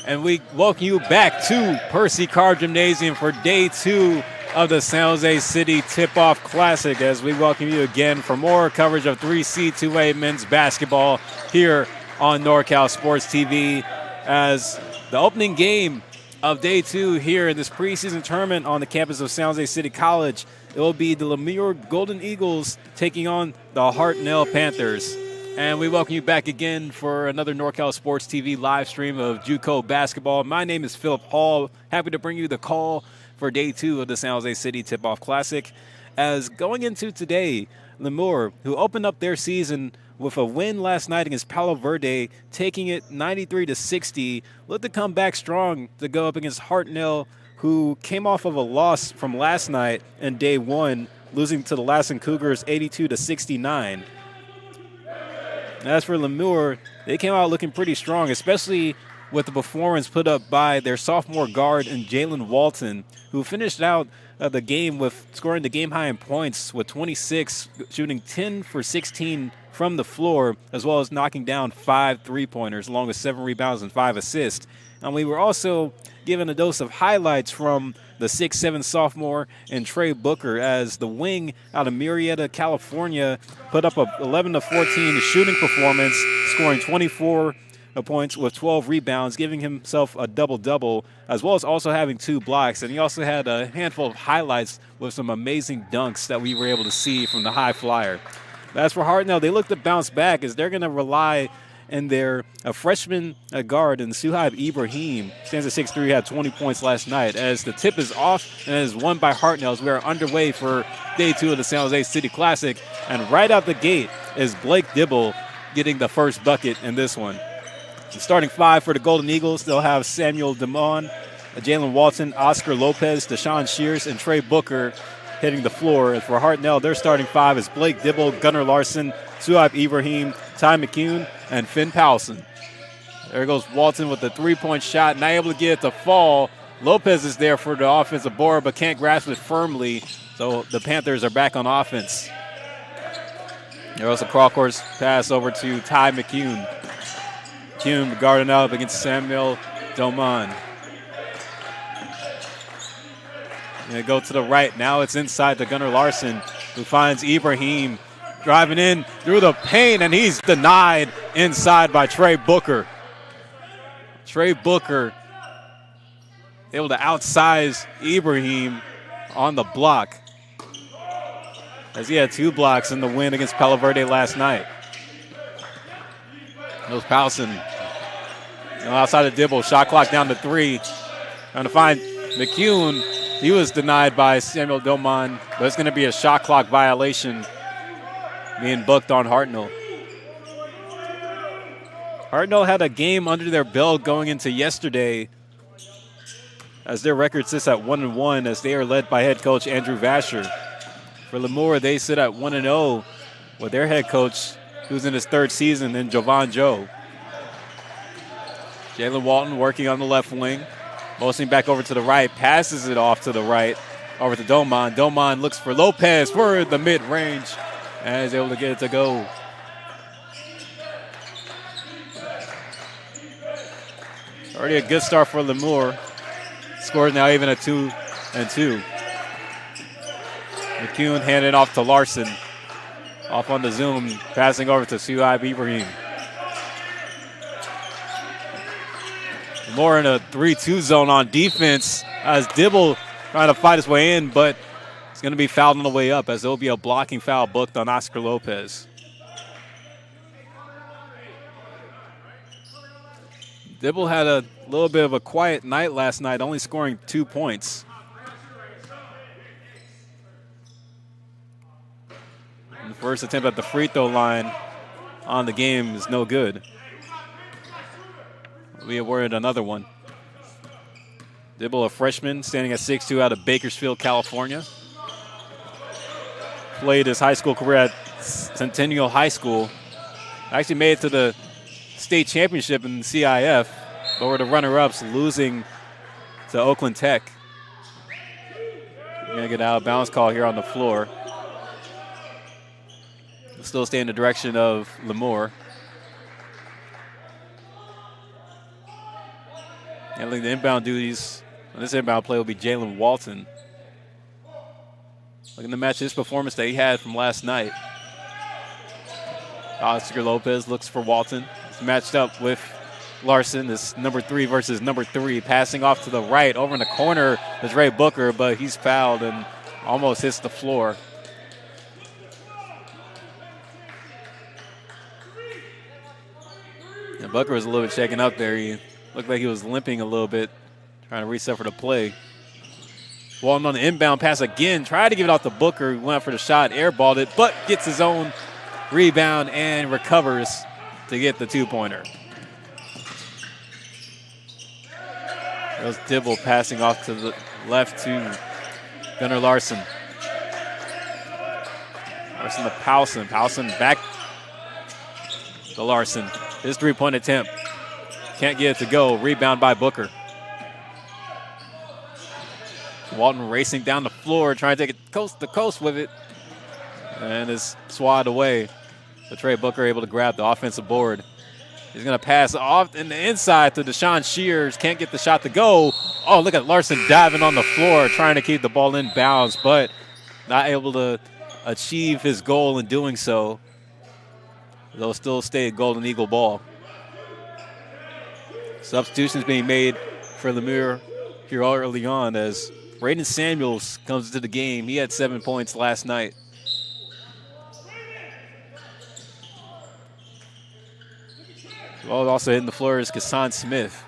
And we welcome you back to Percy Carr Gymnasium for day 2 of the San Jose City Tip-Off Classic, as we welcome you again for more coverage of 3C2A men's basketball here on NorCal Sports TV, as the opening game of day 2 here in this preseason tournament on the campus of San Jose City College. It will be the Lemoore Golden Eagles taking on the Hartnell Panthers. And we welcome you back again for another NorCal Sports TV live stream of JUCO basketball. My name is Philip Hall. Happy to bring you the call for day 2 of the San Jose City Tip-Off Classic. As going into today, Lemoore, who opened up their season with a win last night against Palo Verde, taking it 93-60, looked to come back strong to go up against Hartnell, who came off of a loss from last night in day 1, losing to the Lassen Cougars 82-69. As for Lemoore, they came out looking pretty strong, especially with the performance put up by their sophomore guard and Jalen Walton, who finished out the game with scoring the game high in points with 26, shooting 10 for 16 from the floor, as well as knocking down 5 three-pointers, along with 7 rebounds and 5 assists. And we were also given a dose of highlights from the 6'7 sophomore and Trey Booker, as the wing out of Murrieta, California, put up a 11-14 shooting performance, scoring 24 points with 12 rebounds, giving himself a double-double, as well as also having 2 blocks. And he also had a handful of highlights with some amazing dunks that we were able to see from the high flyer. As for Hartnell, they look to bounce back as they're going to rely in their freshman guard and Suhaib Ibrahim. Stands at 6'3", had 20 points last night. As the tip is off and is won by Hartnell as we are underway for day 2 of the San Jose City Classic. And right out the gate is Blake Dibble getting the first bucket in this one. The starting 5 for the Golden Eagles, they'll have Samuel Damon, Jalen Walton, Oscar Lopez, Deshaun Shears, and Trey Booker hitting the floor. And for Hartnell, their starting 5 is Blake Dibble, Gunnar Larson, Suhaib Ibrahim, Ty McCune, and Finn Powelson. There goes Walton with the three-point shot, not able to get it to fall. Lopez is there for the offensive board, but can't grasp it firmly. So the Panthers are back on offense. There was a cross-court pass over to Ty McCune. McCune guarding up against Samuel Doman. Going to go to the right. Now it's inside to Gunnar Larson, who finds Ibrahim driving in through the paint, and he's denied inside by Trey Booker. Trey Booker able to outsize Ibrahim on the block, as he had 2 blocks in the win against Palo Verde last night. There's Powelson outside of Dibble. Shot clock down to 3. Trying to find McCune. He was denied by Samuel Doman, but it's going to be a shot clock violation being booked on Hartnell. Hartnell had a game under their belt going into yesterday, as their record sits at 1-1, as they are led by head coach Andrew Vasher. For Lemoore, they sit at 1-0 with their head coach, who's in his 3rd season, in Jovan Joe. Jalen Walton working on the left wing. Mostly back over to the right, passes it off to the right, over to Doman. Doman looks for Lopez for the mid-range, and is able to get it to go. Already a good start for Lemoore. Scores now even at 2-2. McCune handing off to Larson. Off on the zoom, passing over to Suhaib Ibrahim. More in a 3-2 zone on defense as Dibble trying to fight his way in, but it's going to be fouled on the way up, as there will be a blocking foul booked on Oscar Lopez. Dibble had a little bit of a quiet night last night, only scoring 2 points. And the first attempt at the free throw line on the game is no good. We awarded another one. Dibble, a freshman, standing at 6'2", out of Bakersfield, California. Played his high school career at Centennial High School. Actually made it to the state championship in the CIF, but were the runner-ups, losing to Oakland Tech. We're going to get an out-of-bounds call here on the floor. We'll still stay in the direction of Lemoore. Handling the inbound duties on this inbound play will be Jalen Walton. Looking to match his performance that he had from last night. Oscar Lopez looks for Walton. He's matched up with Larson. This number 3 versus number 3. Passing off to the right. Over in the corner is Ray Booker, but he's fouled and almost hits the floor. And Booker was a little bit shaken up there. He looked like he was limping a little bit, trying to reset for the play. Walton on the inbound pass again. Tried to give it off to Booker. He went out for the shot, airballed it, but gets his own rebound and recovers to get the 2-pointer. There's Dibble passing off to the left to Gunnar Larson. Larson to Powelson. Powelson back to Larson. His 3-point attempt. Can't get it to go. Rebound by Booker. Walton racing down the floor, trying to take it coast to coast with it. And is swatted away. But Trey Booker able to grab the offensive board. He's going to pass off in the inside to Deshaun Shears. Can't get the shot to go. Oh, look at Larson diving on the floor, trying to keep the ball in bounds, but not able to achieve his goal in doing so. They'll still stay a Golden Eagle ball. Substitutions being made for Lemoore here early on as Braden Samuels comes into the game. He had 7 points last night. Well, also hitting the floor is Kassan Smith.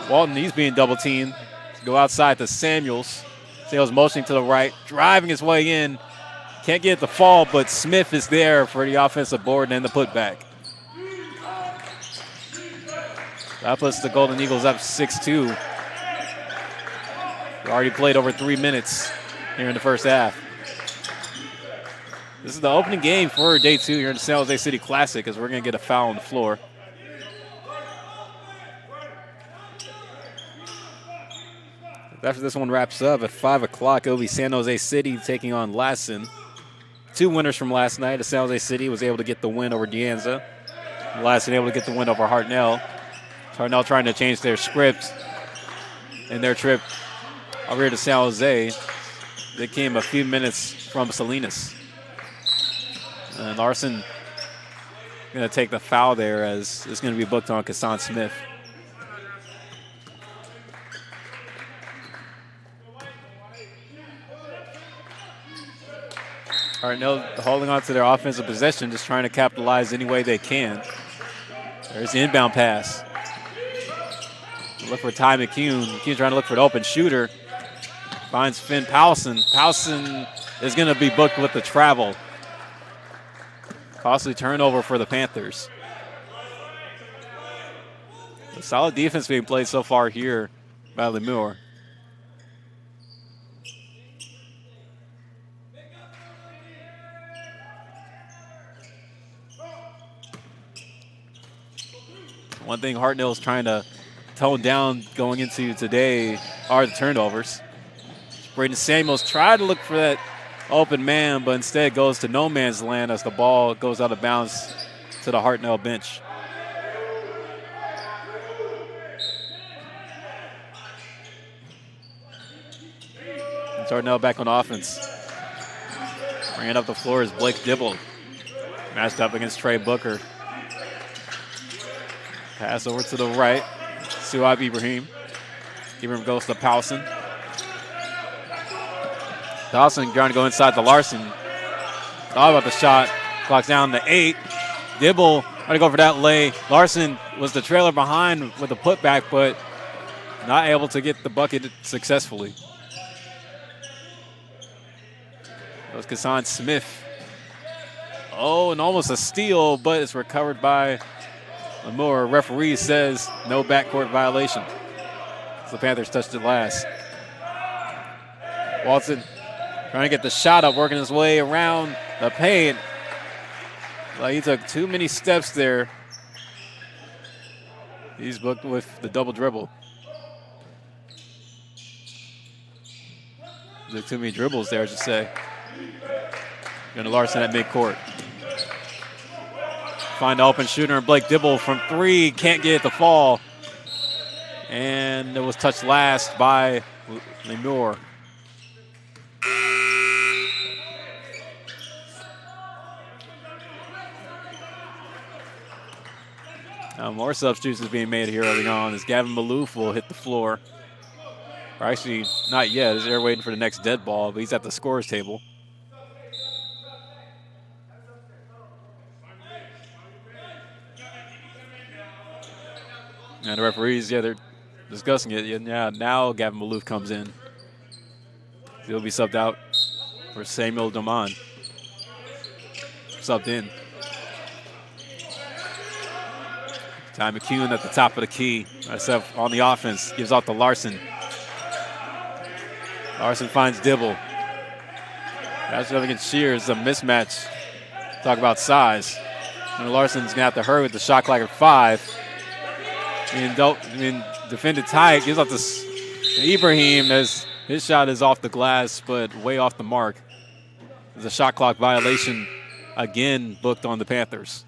Walton, he's being double teamed. Go outside to Samuels. Samuels motioning to the right, driving his way in. Can't get the fall, but Smith is there for the offensive board and the putback. That puts the Golden Eagles up 6-2. We already played over 3 minutes here in the first half. This is the opening game for day 2 here in the San Jose City Classic, as we're going to get a foul on the floor. After this one wraps up at 5 o'clock, it'll be San Jose City taking on Lassen. 2 winners from last night. San Jose City was able to get the win over De Anza. Lassen able to get the win over Hartnell. Hartnell trying to change their script in their trip over here to San Jose. They came a few minutes from Salinas. And Larson going to take the foul there, as it's going to be booked on Kassan Smith. Hartnell holding on to their offensive possession, just trying to capitalize any way they can. There's the inbound pass. Look for Ty McCune. McCune's trying to look for the open shooter. Finds Finn Powelson. Powelson is going to be booked with the travel. Costly turnover for the Panthers. A solid defense being played so far here by Lemoore. One thing Hartnell is trying to tone down going into today are the turnovers. Braden Samuels tried to look for that open man, but instead goes to no man's land as the ball goes out of bounds to the Hartnell bench. And Hartnell back on offense. Bringing up the floor is Blake Dibble. Matched up against Trey Booker. Pass over to the right. Suhaib Ibrahim. Ibrahim goes to Powelson. Dawson trying to go inside to Larson. Thought about the shot. Clock's down to 8. Dibble trying to go for that lay. Larson was the trailer behind with the putback, but not able to get the bucket successfully. That was Kassan Smith. Oh, and almost a steal, but it's recovered by Lemoore. Referee says no backcourt violation. So the Panthers touched it last. Walton trying to get the shot up, working his way around the paint. Well, he took too many steps there. He's booked with the double dribble. Took too many dribbles there, I should say. Going to Larson at midcourt. Find the open shooter, and Blake Dibble from 3. Can't get it to fall. And it was touched last by Lemoore. Now more substitutions being made here early on as Gavin Maloof will hit the floor. Or actually, not yet. They're waiting for the next dead ball, but he's at the scorer's table. And the referees, they're discussing it. Yeah, now Gavin Maloof comes in. He'll be subbed out for Samuel Doman. Subbed in. Ty McCune at the top of the key. Myself on the offense. Gives off to Larson. Larson finds Dibble. That's up against Shears. A mismatch. Talk about size. And Larson's going to have to hurry with the shot clock at 5. And defended tight. Gives off to Ibrahim as his shot is off the glass, but way off the mark. There's a shot clock violation again booked on the Panthers.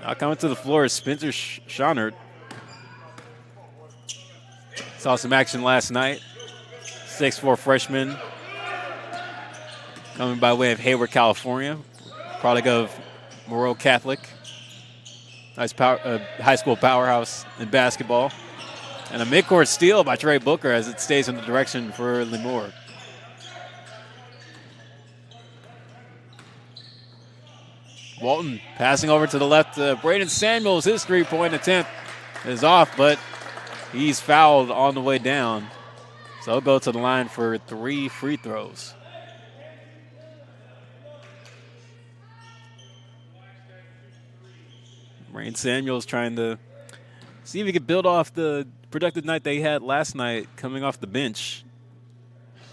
Now coming to the floor is Spencer Schonert. Saw some action last night. 6'4" freshman. Coming by way of Hayward, California. Product of Moreau Catholic. Nice high school powerhouse in basketball. And a midcourt steal by Trey Booker as it stays in the direction for Lemoore. Walton passing over to the left. Braden Samuels, his three-point attempt is off, but he's fouled on the way down. So he'll go to the line for 3 free throws. Braden Samuels trying to see if he could build off the productive night they had last night coming off the bench.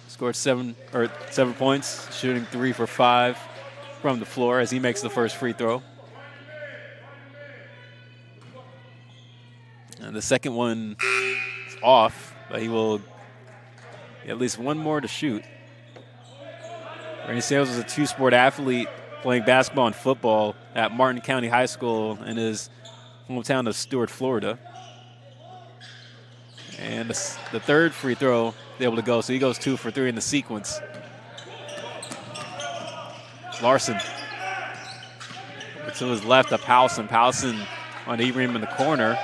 Scored 7 points, shooting 3 for 5 from the floor as he makes the first free throw. And the second one is off, but he will get at least one more to shoot. Randy Sales was a 2-sport athlete playing basketball and football at Martin County High School in his hometown of Stuart, Florida. And the third free throw able to go, so he goes 2 for 3 in the sequence. Larson to his left of Powson. Powson on Ibrahim in the corner.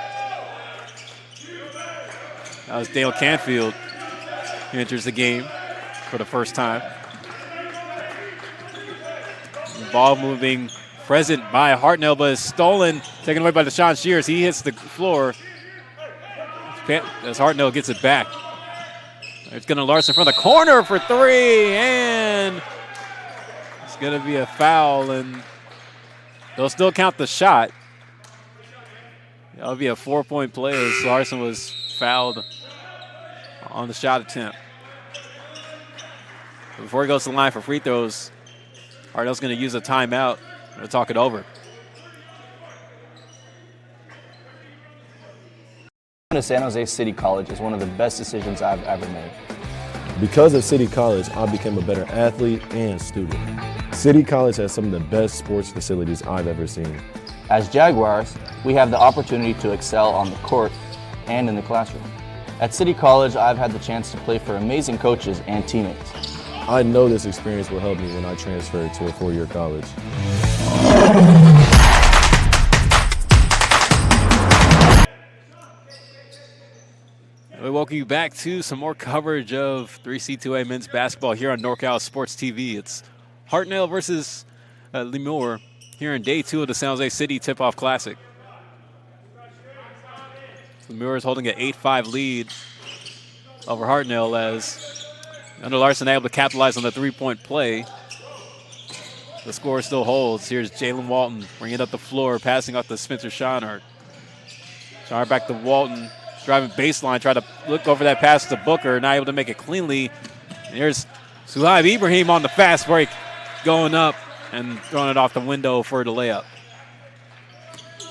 That was Dale Canfield who enters the game for the first time. Ball moving present by Hartnell, but is stolen, taken away by Deshaun Shears. He hits the floor as Hartnell gets it back. It's going to Larson from the corner for 3, and it's going to be a foul, and they'll still count the shot. That'll be a 4-point play as Larson was fouled on the shot attempt. But before he goes to the line for free throws, Hartnell's going to use a timeout to talk it over. Going to San Jose City College is one of the best decisions I've ever made. Because of City College, I became a better athlete and student. City College has some of the best sports facilities I've ever seen. As Jaguars, we have the opportunity to excel on the court and in the classroom. At City College, I've had the chance to play for amazing coaches and teammates. I know this experience will help me when I transfer to a 4-year college. We welcome you back to some more coverage of 3C2A men's basketball here on NorCal Sports TV. It's Hartnell versus Lemoore here in day 2 of the San Jose City Tip-Off Classic. Lemoore is holding an 8-5 lead over Hartnell as Under Larson able to capitalize on the 3-point play. The score still holds. Here's Jalen Walton bringing it up the floor, passing off to Spencer Schonard. Schonard back to Walton. Driving baseline, try to look over that pass to Booker, not able to make it cleanly. And here's Suhaib Ibrahim on the fast break, going up and throwing it off the window for the layup.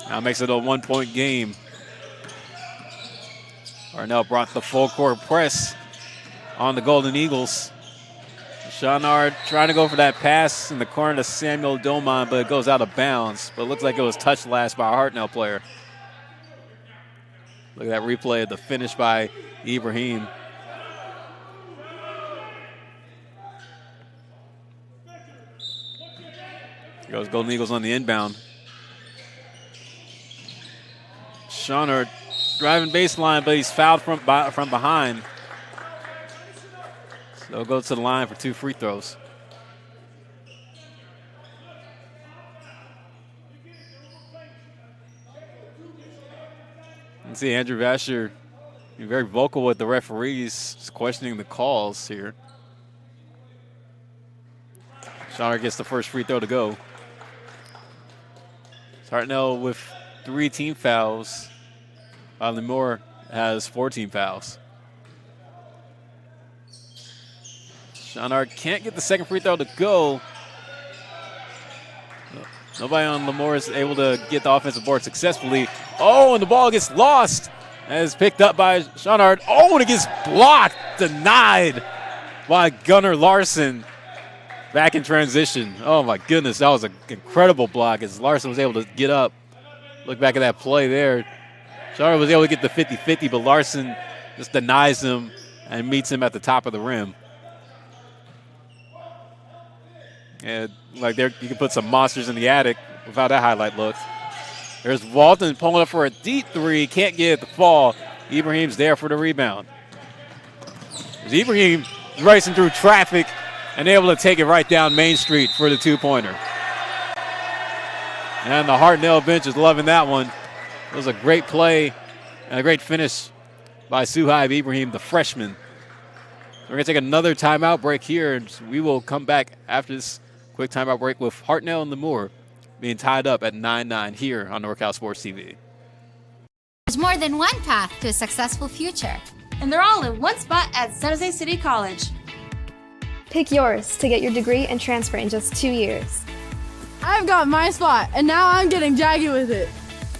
Now makes it a 1-point game. Hartnell brought the full court press on the Golden Eagles. Schonard trying to go for that pass in the corner to Samuel Doman, but it goes out of bounds. But it looks like it was touched last by a Hartnell player. Look at that replay of the finish by Ibrahim. Here goes Golden Eagles on the inbound. Schonard driving baseline, but he's fouled from behind. So he'll go to the line for 2 free throws. You see Andrew Vasher being very vocal with the referees, questioning the calls here. Schonard gets the first free throw to go. Hartnell with 3 team fouls. Lemoore has 4 team fouls. Schonard can't get the second free throw to go. Nobody on Lemoore is able to get the offensive board successfully. Oh, and the ball gets lost as picked up by Schonard. Oh, and it gets blocked, denied by Gunnar Larson. Back in transition. Oh, my goodness, that was an incredible block as Larson was able to get up. Look back at that play there. Schonard was able to get the 50-50, but Larson just denies him and meets him at the top of the rim. And like there, you can put some monsters in the attic with how that highlight looks. There's Walton pulling up for a deep 3. Can't get it to fall. Ibrahim's there for the rebound. There's Ibrahim racing through traffic and able to take it right down Main Street for the 2-pointer. And the Hartnell bench is loving that one. It was a great play and a great finish by Suhaib Ibrahim, the freshman. We're going to take another timeout break here, and we will come back after this quick timeout break with Hartnell and Lemoore being tied up at 9-9 here on NorCal Sports TV. There's more than one path to a successful future. And they're all in one spot at San Jose City College. Pick yours to get your degree and transfer in just 2 years. I've got my spot, and now I'm getting jaggy with it.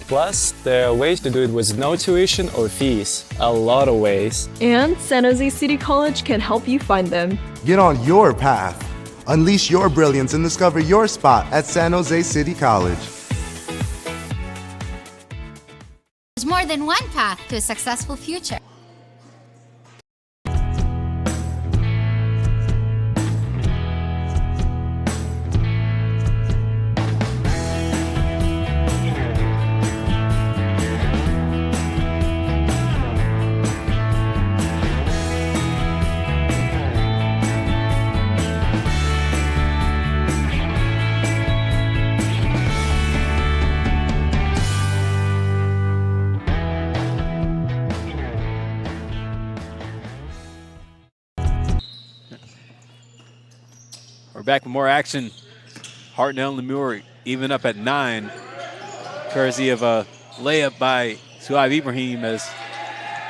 Plus, there are ways to do it with no tuition or fees. A lot of ways. And San Jose City College can help you find them. Get on your path. Unleash your brilliance and discover your spot at San Jose City College. There's more than one path to a successful future. We're back with more action. Hartnell and Lemoore even up at 9, courtesy of a layup by Suhaib Ibrahim as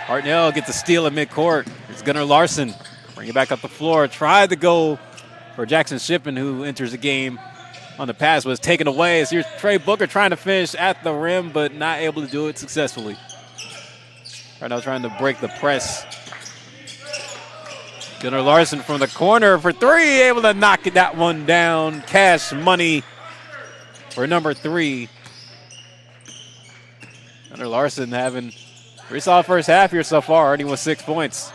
Hartnell gets a steal at midcourt. It's Gunnar Larson. Bring it back up the floor. Tried to go for Jackson Shippen, who enters the game on the pass, was taken away. As here's Trey Booker trying to finish at the rim, but not able to do it successfully. Right now trying to break the press. Gunnar Larson from the corner for 3, able to knock that one down. Cash money for number 3. Gunnar Larson having a pretty solid first half here so far, already with 6 points.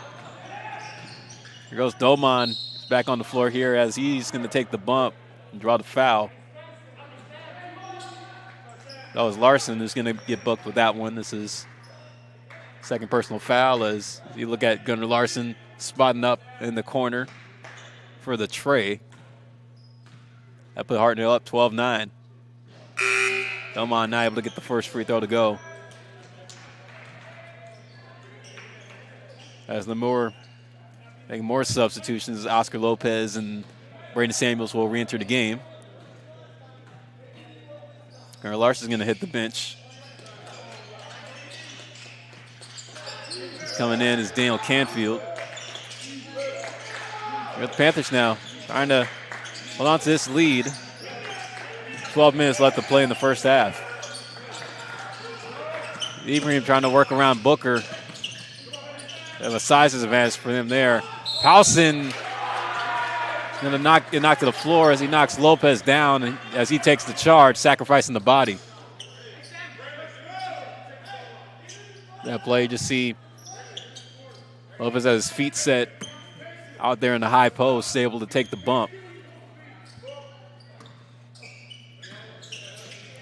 Here goes Doman. He's back on the floor here as he's going to take the bump and draw the foul. That was Larson who's going to get booked with that one. This is second personal foul as you look at Gunnar Larson spotting up in the corner for the tray. That put Hartnell up 12-9. Doman not able to get the first free throw to go. As Lemoore making more substitutions, Oscar Lopez and Brandon Samuels will re-enter the game. Gunnar Larson's going to hit the bench. He's coming in is Daniel Canfield. We're at the Panthers now, trying to hold on to this lead. 12 minutes left to play in the first half. Ibrahim trying to work around Booker. They have a size advantage for them there. Powson going to knock to the floor as he knocks Lopez down and as he takes the charge, sacrificing the body. That play, you just see Lopez has his feet set out there in the high post, able to take the bump.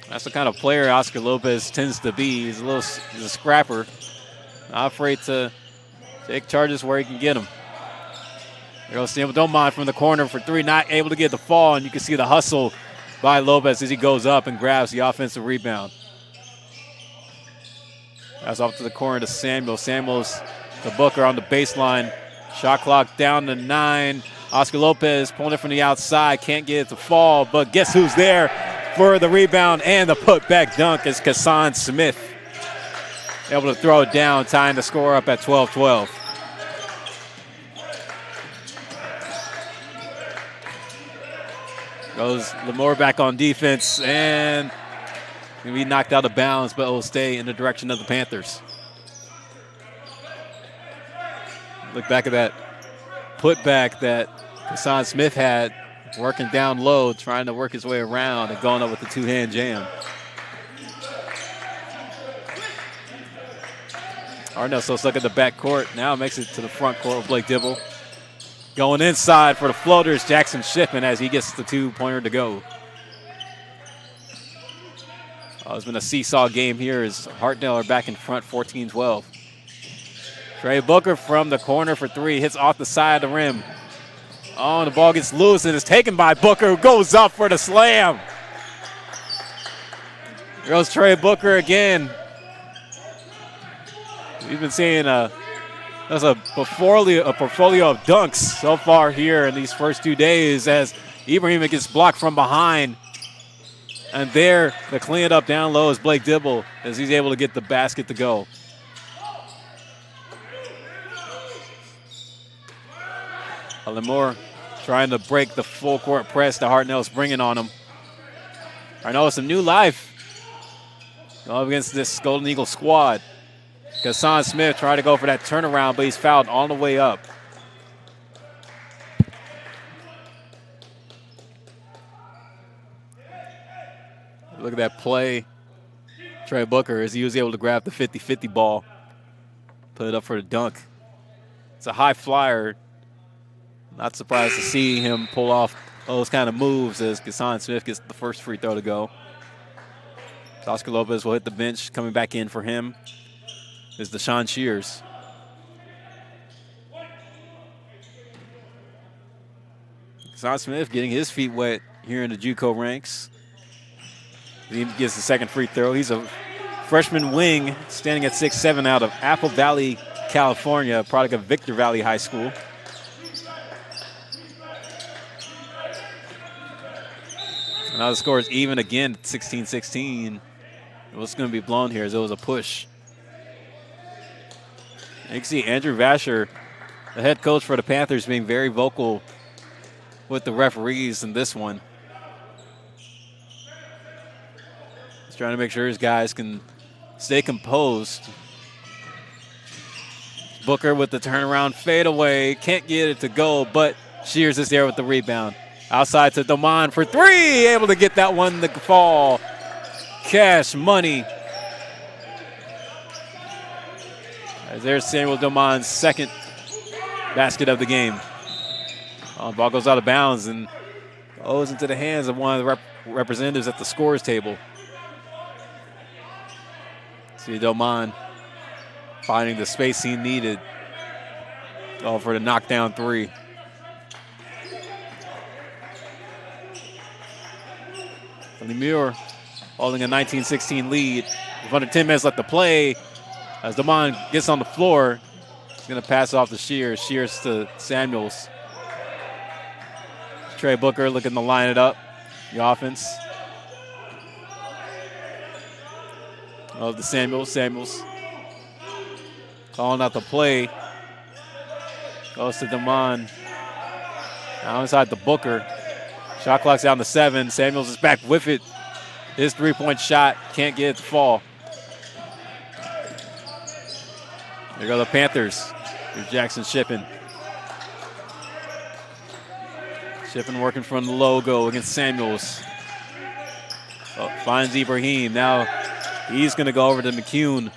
That's the kind of player Oscar Lopez tends to be. He's a scrapper, not afraid to take charges where he can get them. There goes Doman from the corner for 3, not able to get the fall, and you can see the hustle by Lopez as he goes up and grabs the offensive rebound. That's off to the corner to Samuels. Samuels to Booker on the baseline. Shot clock down to 9. Oscar Lopez pulling it from the outside. Can't get it to fall, but guess who's there for the rebound and the putback dunk is Kassan Smith. Able to throw it down, tying the score up at 12-12. Goes Lemoore back on defense and going to be knocked out of bounds, but will stay in the direction of the Panthers. Look back at that putback that Kassan Smith had, working down low, trying to work his way around and going up with the two-hand jam. Hartnell still stuck at the back court. Now makes it to the front court with Blake Dibble. Going inside for the floaters, Jackson Shippen as he gets the two-pointer to go. It's been a seesaw game here as Hartnell are back in front 14-12. Trey Booker from the corner for 3, hits off the side of the rim. Oh, and the ball gets loose and is taken by Booker, who goes up for the slam. Here goes Trey Booker again. We've been seeing that's a portfolio of dunks so far here in these first 2 days as Ibrahim gets blocked from behind. And there, the cleanup down low is Blake Dibble as he's able to get the basket to go. Lemoore trying to break the full court press that Hartnell's bringing on him. Hartnell with some new life going against this Golden Eagle squad. Hassan Smith tried to go for that turnaround, but he's fouled all the way up. Look at that play. Trey Booker, as he was able to grab the 50-50 ball, put it up for the dunk. It's a high flyer. Not surprised to see him pull off those kind of moves as Hassan Smith gets the first free throw to go. Oscar Lopez will hit the bench. Coming back in for him is Deshaun Shears. Hassan Smith getting his feet wet here in the JUCO ranks. He gets the second free throw. He's a freshman wing standing at 6'7" out of Apple Valley, California, product of Victor Valley High School. And now the score is even again, 16-16. What's going to be blown here is it was a push. You can see Andrew Vasher, the head coach for the Panthers, being very vocal with the referees in this one. He's trying to make sure his guys can stay composed. Booker with the turnaround fadeaway. Can't get it to go, but Shears is there with the rebound. Outside to Doman for three. Able to get that one to fall. Cash money. As there's Samuel Doman's second basket of the game. Ball goes out of bounds and goes into the hands of one of the representatives at the scores table. See Doman finding the space he needed. All for the knockdown three. Lemoore holding a 19-16 lead with under 10 minutes left to play. As Doman gets on the floor, he's going to pass off to Shears. Shears to Samuels. Trey Booker looking to line it up. The offense. Of the Samuels. Samuels calling out the play. Goes to Doman. Now inside the Booker. Shot clock's down to 7. Samuels is back with it. His three-point shot can't get it to fall. There go the Panthers. Here's Jackson Shippen. Shippen working from the logo against Samuels. Finds Ibrahim. Now he's going to go over to McCune.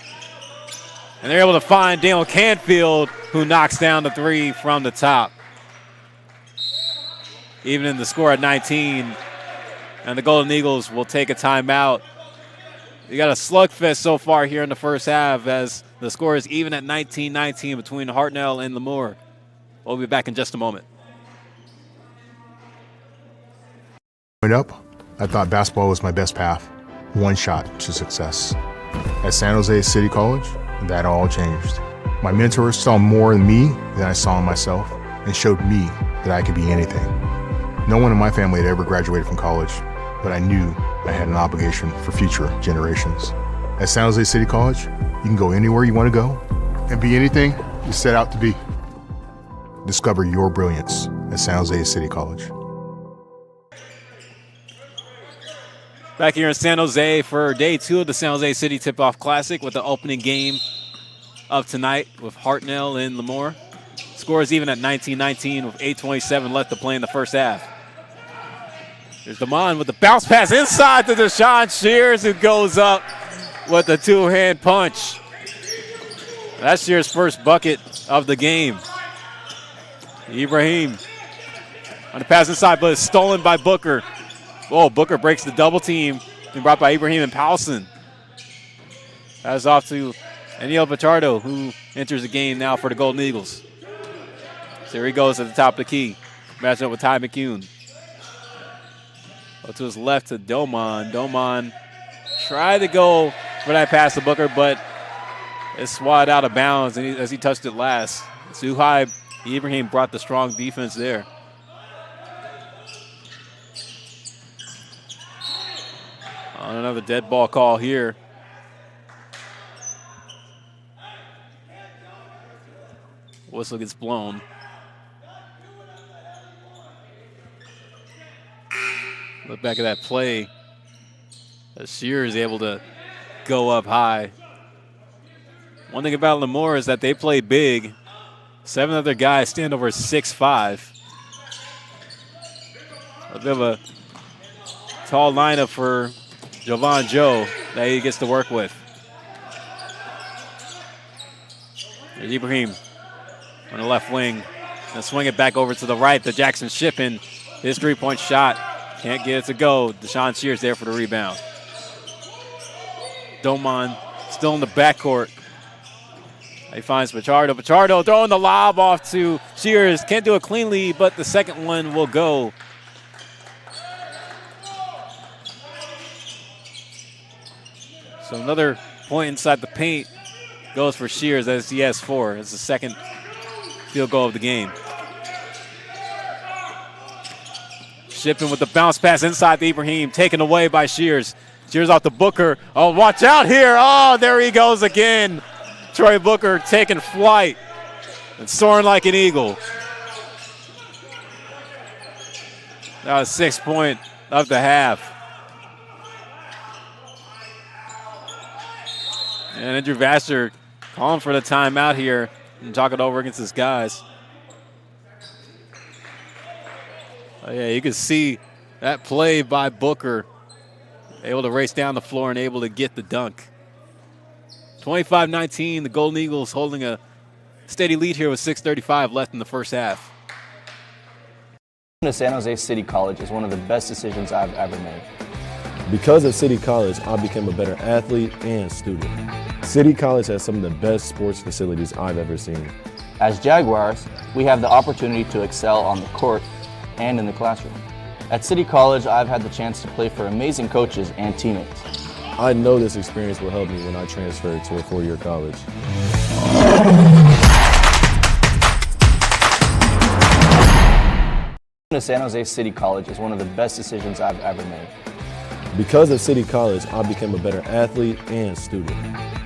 And they're able to find Daniel Canfield, who knocks down the three from the top. Even in the score at 19. And the Golden Eagles will take a timeout. We got a slugfest so far here in the first half as the score is even at 19-19 between Hartnell and Lemoore. We'll be back in just a moment. Growing up, I thought basketball was my best path. One shot to success. At San Jose City College, that all changed. My mentors saw more in me than I saw in myself and showed me that I could be anything. No one in my family had ever graduated from college, but I knew I had an obligation for future generations. At San Jose City College, you can go anywhere you want to go and be anything you set out to be. Discover your brilliance at San Jose City College. Back here in San Jose for day 2 of the San Jose City Tip-Off Classic with the opening game of tonight with Hartnell and Lemoore. Score is even at 19-19 with 8:27 left to play in the first half. There's Damon with the bounce pass inside to Deshaun Shears, who goes up with the two-hand punch. That's Shears' first bucket of the game. Ibrahim on the pass inside, but it's stolen by Booker. Oh, Booker breaks the double team and brought by Ibrahim and Powelson. That's off to Aniel Pichardo, who enters the game now for the Golden Eagles. So here he goes at the top of the key, matching up with Ty McCune. To his left to Doman. Doman tried to go for that pass to Booker, but it's swatted out of bounds as he touched it last. Suhaib Ibrahim brought the strong defense there. On another dead ball call here. Whistle gets blown. Look back at that play. Shear is able to go up high. One thing about Lemoore is that they play big. 7 other guys stand over 6'5". A bit of a tall lineup for Jovan Joe that he gets to work with. There's Ibrahim on the left wing. Gonna swing it back over to the right to Jackson Shippen. His three-point shot. Can't get it to go. Deshaun Shears there for the rebound. Doman still in the backcourt. He finds Pichardo. Pichardo throwing the lob off to Shears. Can't do it cleanly, but the second one will go. So another point inside the paint goes for Shears as he has 4. It's the second field goal of the game. Shippen with the bounce pass inside to Ibrahim, taken away by Shears. Shears off to Booker. Oh, watch out here. Oh, there he goes again. Troy Booker taking flight and soaring like an eagle. That was 6 point of the half. And Andrew Vassar calling for the timeout here and talk it over against his guys. Oh, yeah, you can see that play by Booker. Able to race down the floor and able to get the dunk. 25-19, the Golden Eagles holding a steady lead here with 6:35 left in the first half. To San Jose City College is one of the best decisions I've ever made. Because of City College, I became a better athlete and student. City College has some of the best sports facilities I've ever seen. As Jaguars, we have the opportunity to excel on the court and in the classroom. At City College, I've had the chance to play for amazing coaches and teammates. I know this experience will help me when I transfer to a 4-year college. To San Jose City College is one of the best decisions I've ever made. Because of City College, I became a better athlete and student.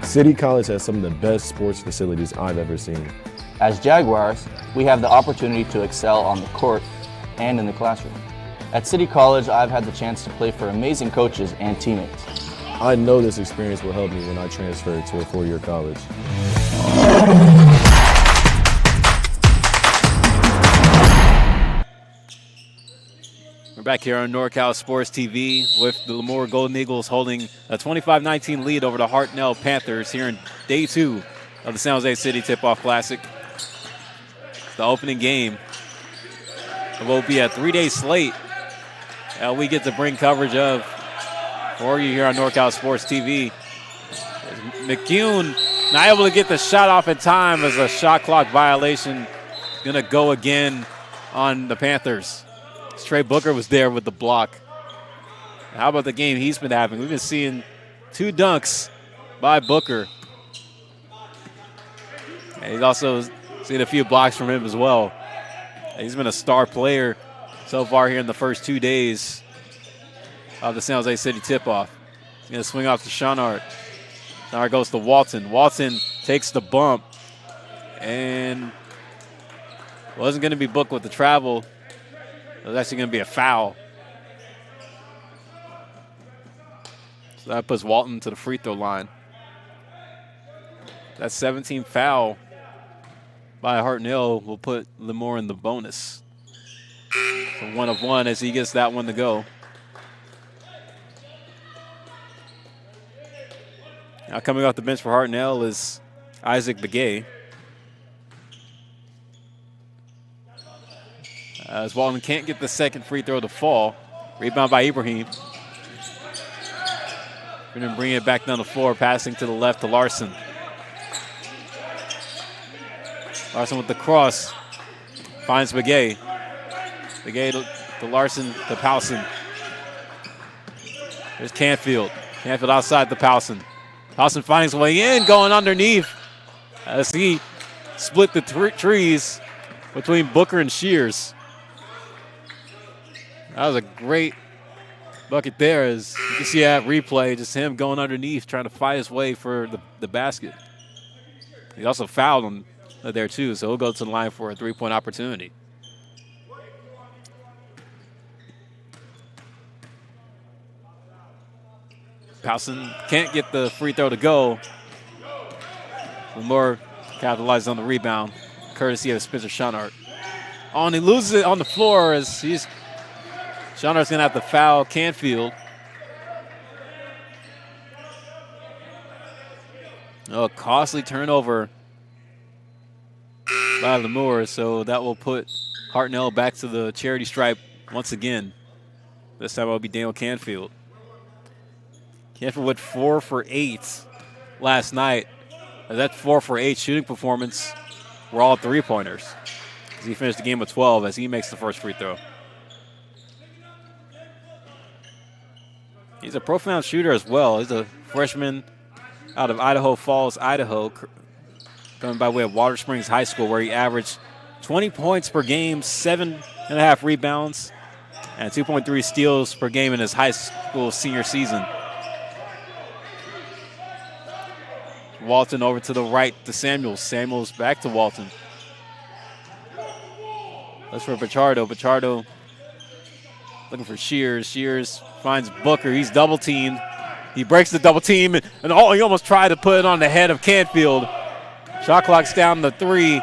City College has some of the best sports facilities I've ever seen. As Jaguars, we have the opportunity to excel on the court and in the classroom. At City College, I've had the chance to play for amazing coaches and teammates. I know this experience will help me when I transfer to a 4-year college. We're back here on NorCal Sports TV with the Lemoore Golden Eagles holding a 25-19 lead over the Hartnell Panthers here in day 2 of the San Jose City Tip-Off Classic. It's the opening game. It will be a 3-day slate that we get to bring coverage of for you here on NorCal Sports TV. McCune not able to get the shot off in time as a shot clock violation. Going to go again on the Panthers. Trey Booker was there with the block. How about the game he's been having? We've been seeing 2 dunks by Booker. And he's also seen a few blocks from him as well. He's been a star player so far here in the first 2 days of the San Jose City tip-off. He's going to swing off to Shonard. Shonard goes to Walton. Walton takes the bump and wasn't going to be booked with the travel. It was actually going to be a foul. So that puts Walton to the free throw line. That 17th foul by Hartnell will put Lemoore in the bonus. So 1 of 1 as he gets that one to go. Now coming off the bench for Hartnell is Isaac Begay. As Walton can't get the second free throw to fall. Rebound by Ibrahim. We're going to bring it back down the floor, passing to the left to Larson. Larson with the cross. Finds Begay. Begay to Larson to Powson. There's Canfield. Canfield outside the Powson. Powson finding his way in, going underneath as he split the trees between Booker and Shears. That was a great bucket there. As you can see that replay, just him going underneath, trying to fight his way for the basket. He also fouled him there too, so he'll go to the line for a three-point opportunity. Powson can't get the free throw to go. Lemoore capitalized on the rebound, courtesy of Spencer Schoenhardt. Oh, and he loses it on the floor as Schoenhardt's going to have to foul Canfield. Oh, a costly turnover by Lemoore, so that will put Hartnell back to the charity stripe once again. This time it will be Daniel Canfield. Canfield went 4 for 8 last night. That 4 for 8 shooting performance were all three-pointers. As he finished the game with 12 as he makes the first free throw. He's a profound shooter as well. He's a freshman out of Idaho Falls, Idaho, coming by way of Water Springs High School, where he averaged 20 points per game, 7.5 rebounds, and 2.3 steals per game in his high school senior season. Walton over to the right to Samuels. Samuels back to Walton. That's for Pichardo. Pichardo looking for Shears. Shears finds Booker. He's double teamed. He breaks the double team, and he almost tried to put it on the head of Canfield. Shot clock's down to 3.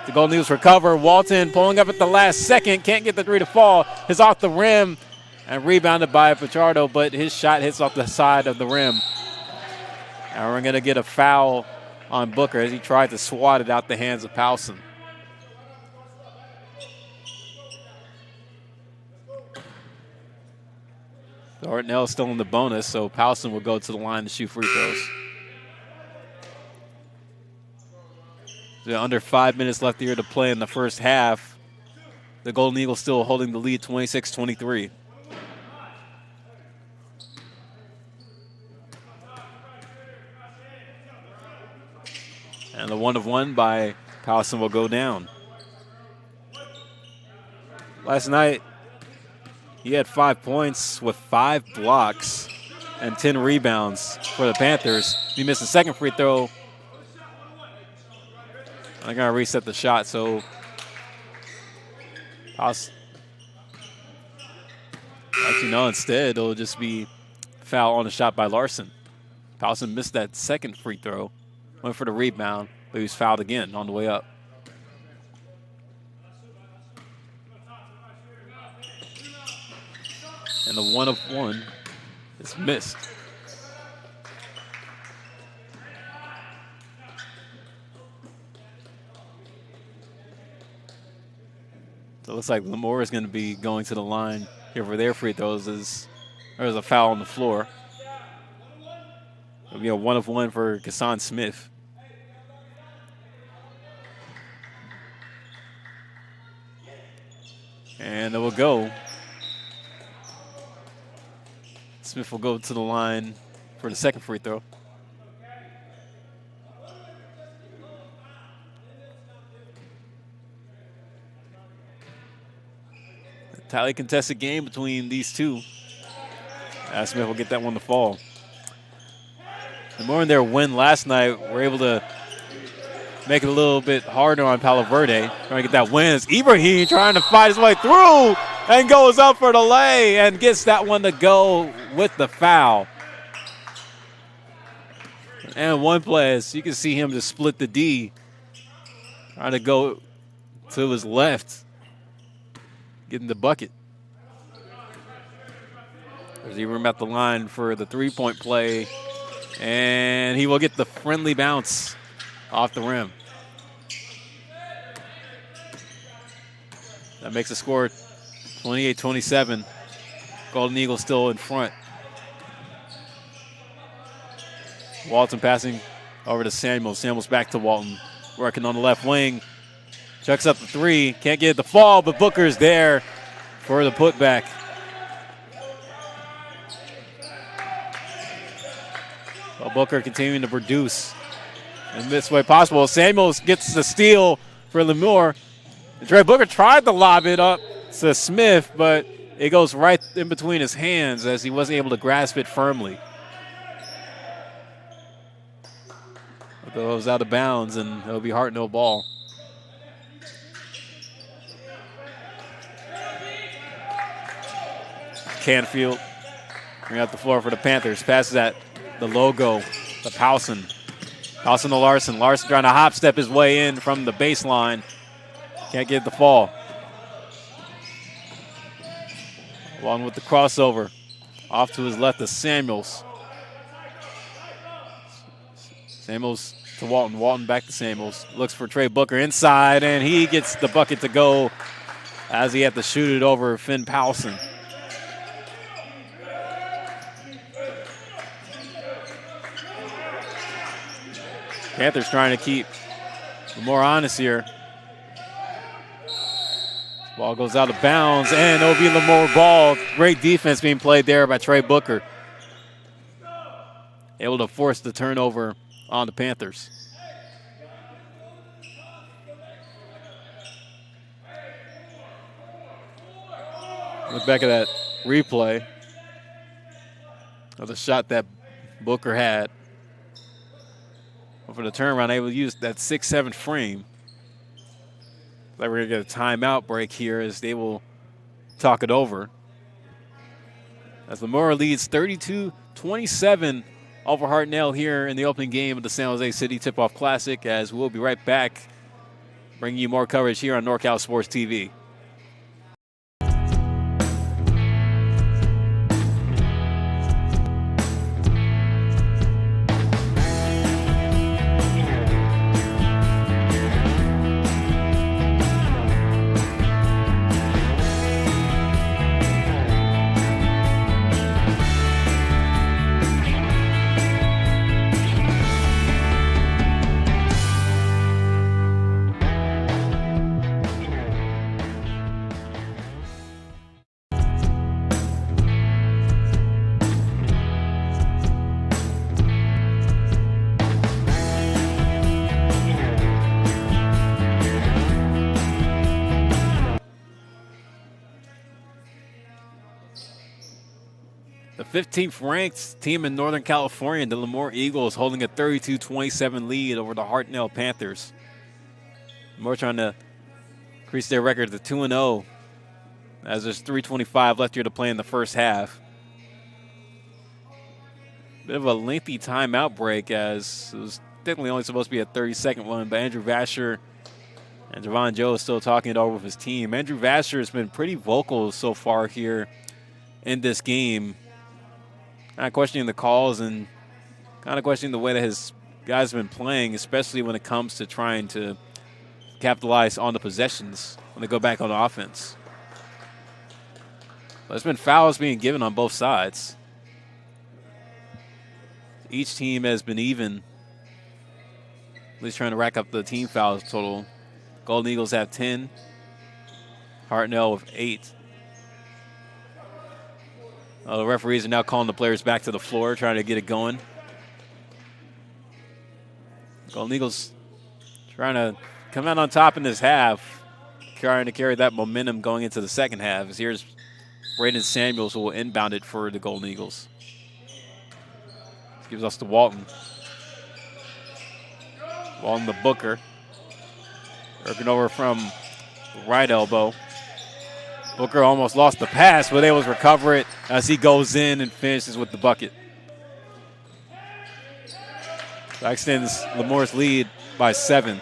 The Golden Eagles recover. Walton pulling up at the last second. Can't get the 3 to fall. It's off the rim and rebounded by Pichardo, but his shot hits off the side of the rim. And we're going to get a foul on Booker as he tried to swat it out the hands of Powson. Hartnell still in the bonus, so Powson will go to the line to shoot free throws. So under 5 minutes left here to play in the first half. The Golden Eagles still holding the lead 26-23. And the 1-of-1 by Powson will go down. Last night, he had 5 points with 5 blocks and 10 rebounds for the Panthers. He missed the second free throw. I'm going to reset the shot, so actually, no, instead, it'll just be foul on the shot by Larson. Powson missed that second free throw, went for the rebound, but he was fouled again on the way up. And the 1-of-1 is missed. So it looks like Lemoore is going to be going to the line here for their free throws as there's a foul on the floor. It'll be a 1-of-1 for Kassan Smith. And it will go. Smith will go to the line for the second free throw. A tightly contested game between these two. Smith will get that one to fall. The more in their win last night, were able to make it a little bit harder on Palo Verde. Trying to get that win. It's Ibrahim trying to fight his way through and goes up for the lay and gets that one to go with the foul. And one play, as you can see him just split the D. Trying to go to his left. Getting the bucket. There's Ibrahim at the line for the three-point play. And he will get the friendly bounce off the rim. That makes the score 28-27. Golden Eagles still in front. Walton passing over to Samuels. Samuels back to Walton. Working on the left wing. Chucks up the 3. Can't get it to fall, but Booker's there for the putback. So Booker continuing to produce in this way possible. Samuels gets the steal for Lemoore. Trey Booker tried to lob it up to Smith, but it goes right in between his hands as he wasn't able to grasp it firmly. It goes out of bounds, and it'll be Hartnell ball. Canfield bring out the floor for the Panthers. Passes that the logo to Powson. Powson to Larson. Larson trying to hop step his way in from the baseline. Can't get the fall. Along with the crossover. Off to his left to Samuels. Samuels to Walton. Walton back to Samuels. Looks for Trey Booker inside, and he gets the bucket to go as he had to shoot it over Finn Powson. Panthers trying to keep more honest here. Ball goes out of bounds, and it'll be Lemoore ball. Great defense being played there by Trey Booker. Able to force the turnover on the Panthers. Look back at that replay of the shot that Booker had. For the turnaround, able to use that 6-7 frame. Like we're going to get a timeout break here as they will talk it over. As Lemoore leads 32-27 over Hartnell here in the opening game of the San Jose City Tip-Off Classic, as we'll be right back bringing you more coverage here on NorCal Sports TV. The 15th ranked team in Northern California, the Lemoore Eagles, holding a 32-27 lead over the Hartnell Panthers. Lemoore trying to increase their record to 2-0 as there's 3:25 left here to play in the first half. Bit of a lengthy timeout break as it was technically only supposed to be a 30-second one, but Andrew Vasher and Javon Joe is still talking it over with his team. Andrew Vasher has been pretty vocal so far here in this game. Kind of questioning the calls and kind of questioning the way that his guys have been playing, especially when it comes to trying to capitalize on the possessions when they go back on offense. But there's been fouls being given on both sides. Each team has been even, at least trying to rack up the team fouls total. Golden Eagles have 10, Hartnell with 8. The referees are now calling the players back to the floor, trying to get it going. Golden Eagles trying to come out on top in this half, trying to carry that momentum going into the second half. As here's Braden Samuels who will inbound it for the Golden Eagles. This gives us to Walton. Walton to Booker. Working over from the right elbow. Booker almost lost the pass, but able to recover it as he goes in and finishes with the bucket. That extends Lemoore's lead by 7.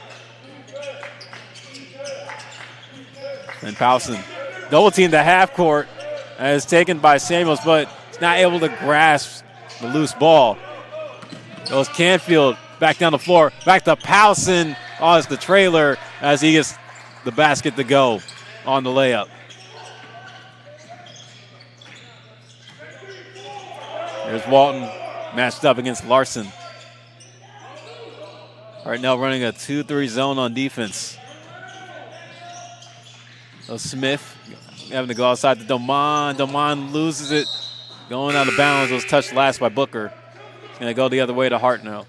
And Powson double teamed the half court as taken by Samuels, but he's not able to grasp the loose ball. Goes Canfield back down the floor, back to Powson. Oh, it's the trailer as he gets the basket to go on the layup. There's Walton matched up against Larson. Right now running a 2-3 zone on defense. So Smith having to go outside to Doman. Doman loses it. Going out of bounds. Was touched last by Booker. It's going to go the other way to Hartnell.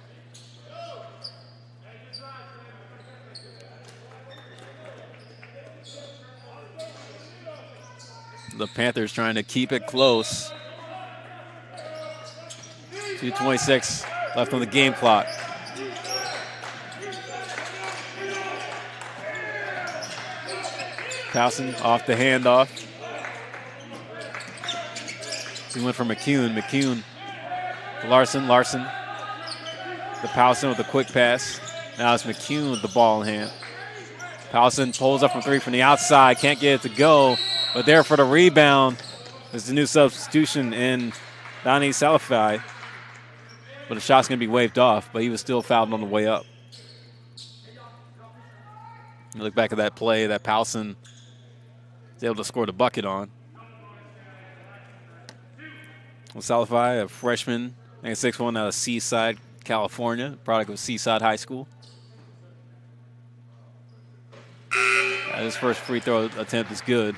The Panthers trying to keep it close. 2:26 left on the game clock. Towson off the handoff. He went for McCune. McCune to Larson. Larson to Powson with a quick pass. Now it's McCune with the ball in hand. Powson pulls up from three from the outside. Can't get it to go. But there for the rebound is the new substitution in Donnie Salafai. But the shot's going to be waved off, but he was still fouled on the way up. You look back at that play that Powson was able to score the bucket on. Well, Salafai, a freshman, 6'1", out of Seaside, California, product of Seaside High School. His first free throw attempt is good.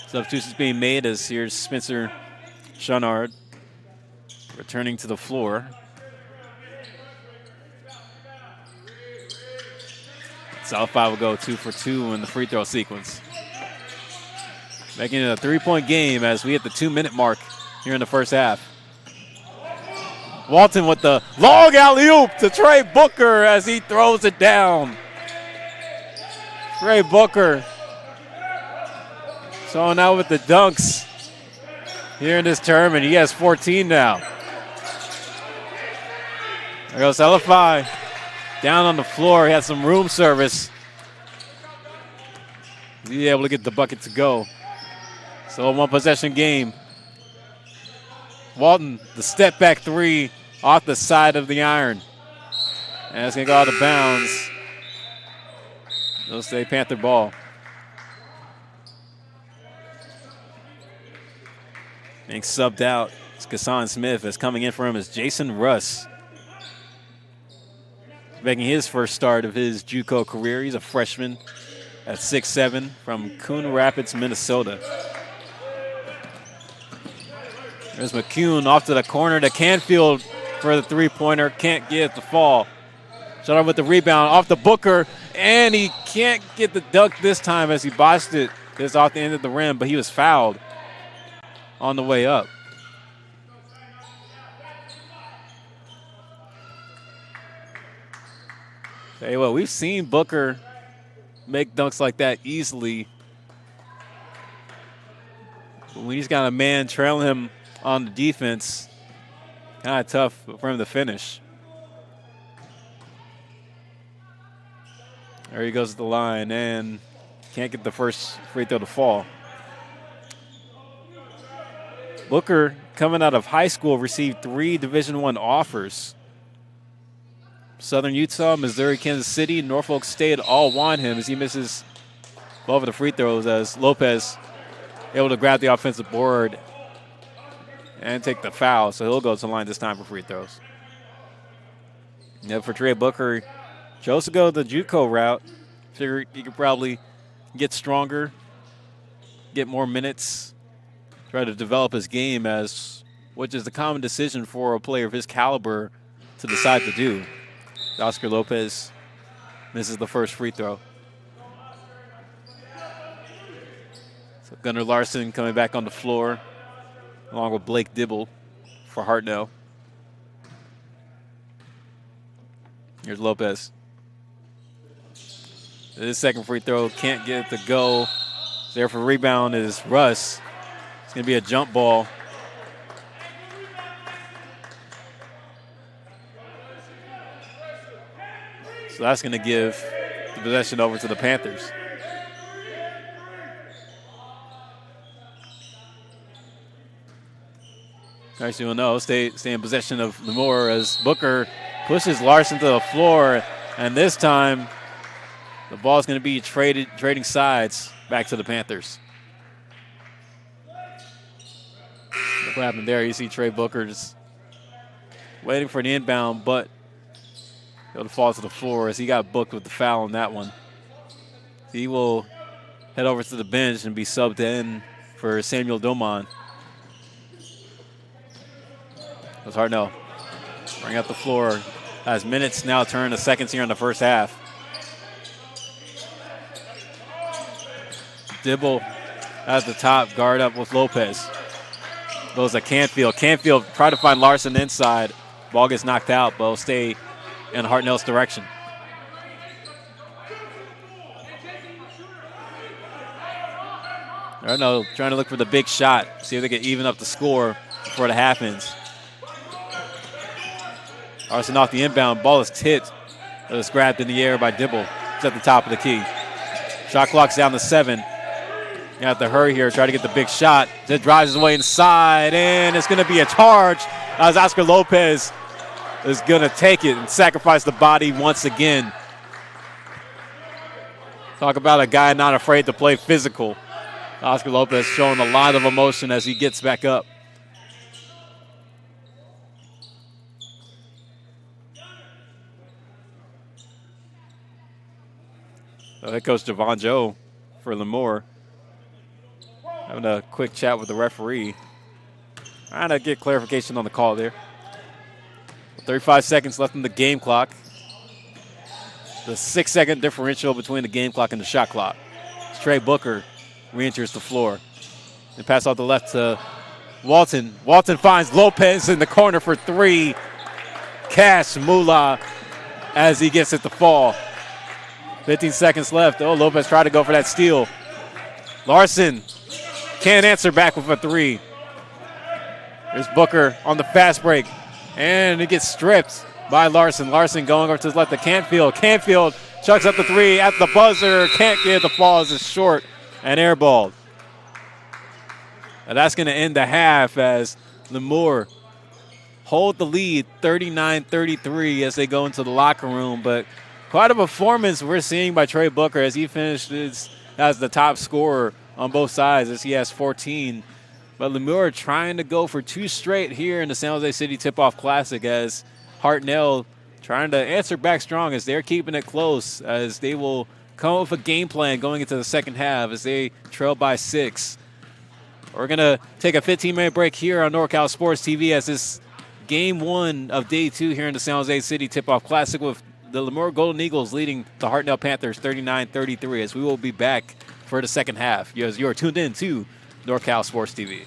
Substitutions being made as here's Spencer Shunard returning to the floor. Salafai will go 2 for 2 in the free throw sequence. Making it a 3-point game as we hit the 2-minute mark here in the first half. Walton with the long alley-oop to Trey Booker as he throws it down. Trey Booker showing out with the dunks here in this tournament. He has 14 now. There goes Salafai down on the floor. He had some room service. He's able to get the bucket to go. So a one-possession game. Walton, the step-back three off the side of the iron. And it's going to go out of bounds. It'll stay Panther ball. Being subbed out, it's Kassan Smith. As coming in for him is Jason Russ. Making his first start of his JUCO career. He's a freshman at 6'7" from Coon Rapids, Minnesota. There's McCune off to the corner to Canfield for the three-pointer. Can't get it to fall. Shut up with the rebound off the Booker, and he can't get the dunk this time as he botched it just off the end of the rim, but he was fouled on the way up. Hey, well, we've seen Booker make dunks like that easily. But when he's got a man trailing him on the defense, kind of tough for him to finish. There he goes to the line and can't get the first free throw to fall. Booker, coming out of high school, received 3 Division I offers. Southern Utah, Missouri, Kansas City, Norfolk State all want him as he misses both of the free throws as Lopez able to grab the offensive board and take the foul, so he'll go to the line this time for free throws. For Trey Booker, chose to go the JUCO route. Figured he could probably get stronger, get more minutes, try to develop his game, which is the common decision for a player of his caliber to decide to do. Oscar Lopez misses the first free throw. So Gunnar Larson coming back on the floor, along with Blake Dibble for Hartnell. Here's Lopez. His second free throw can't get it to go. There for rebound is Russ. It's going to be a jump ball. So that's going to give the possession over to the Panthers. Actually, we'll know. Stay in possession of Lemoore as Booker pushes Larson to the floor. And this time, the ball is going to be trading sides back to the Panthers. Look what happened there. You see Trey Booker just waiting for an inbound, but it'll fall to the floor as he got booked with the foul on that one. He will head over to the bench and be subbed in for Samuel Domon. As Hartnell bring up the floor as minutes now turn to seconds here in the first half. Dibble at the top, guard up with Lopez. Goes to Canfield. Canfield try to find Larson inside. Ball gets knocked out, but will stay in Hartnell's direction. Hartnell trying to look for the big shot, see if they can even up the score before the half ends. Larson off the inbound. Ball is tipped. It was grabbed in the air by Dibble. It's at the top of the key. Shot clock's down to 7. You have to hurry here, try to get the big shot. It drives his way inside, and it's going to be a charge as Oscar Lopez is going to take it and sacrifice the body once again. Talk about a guy not afraid to play physical. Oscar Lopez showing a lot of emotion as he gets back up. So head coach Javon Joe for Lemoore. Having a quick chat with the referee. Trying to get clarification on the call there. 35 seconds left in the game clock. The 6-second differential between the game clock and the shot clock. Trey Booker re-enters the floor. And pass off the left to Walton. Walton finds Lopez in the corner for 3. Cash Moolah as he gets it to fall. 15 seconds left. Oh, Lopez tried to go for that steal. Larson can't answer back with a 3. There's Booker on the fast break. And it gets stripped by Larson. Larson going over to his left to Canfield. Canfield chucks up the 3 at the buzzer. Can't get the fall as it's short and airballed. And that's going to end the half as Lemoore hold the lead 39-33 as they go into the locker room. But quite a performance we're seeing by Trey Booker as he finishes as the top scorer on both sides as he has 14. But Lemoore trying to go for 2 straight here in the San Jose City Tip-Off Classic as Hartnell trying to answer back strong as they're keeping it close as they will come up with a game plan going into the second half as they trail by 6. We're going to take a 15-minute break here on NorCal Sports TV as this game 1 of day 2 here in the San Jose City Tip-Off Classic with the Lemoore Golden Eagles leading the Hartnell Panthers 39-33 as we will be back for the second half. As you're tuned in to NorCal Sports TV.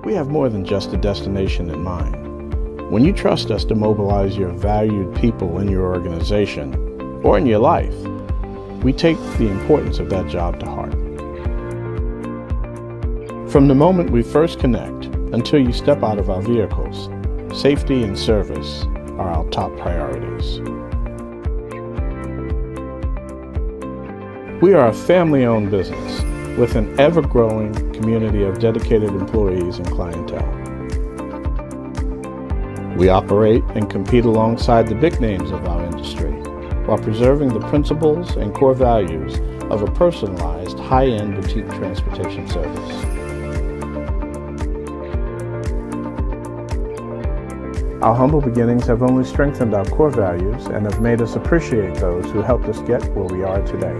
we have more than just a destination in mind. When you trust us to mobilize your valued people in your organization or in your life, we take the importance of that job to heart. From the moment we first connect until you step out of our vehicles, safety and service are our top priorities. We are a family-owned business with an ever-growing community of dedicated employees and clientele. We operate and compete alongside the big names of our industry while preserving the principles and core values of a personalized, high-end boutique transportation service. Our humble beginnings have only strengthened our core values and have made us appreciate those who helped us get where we are today.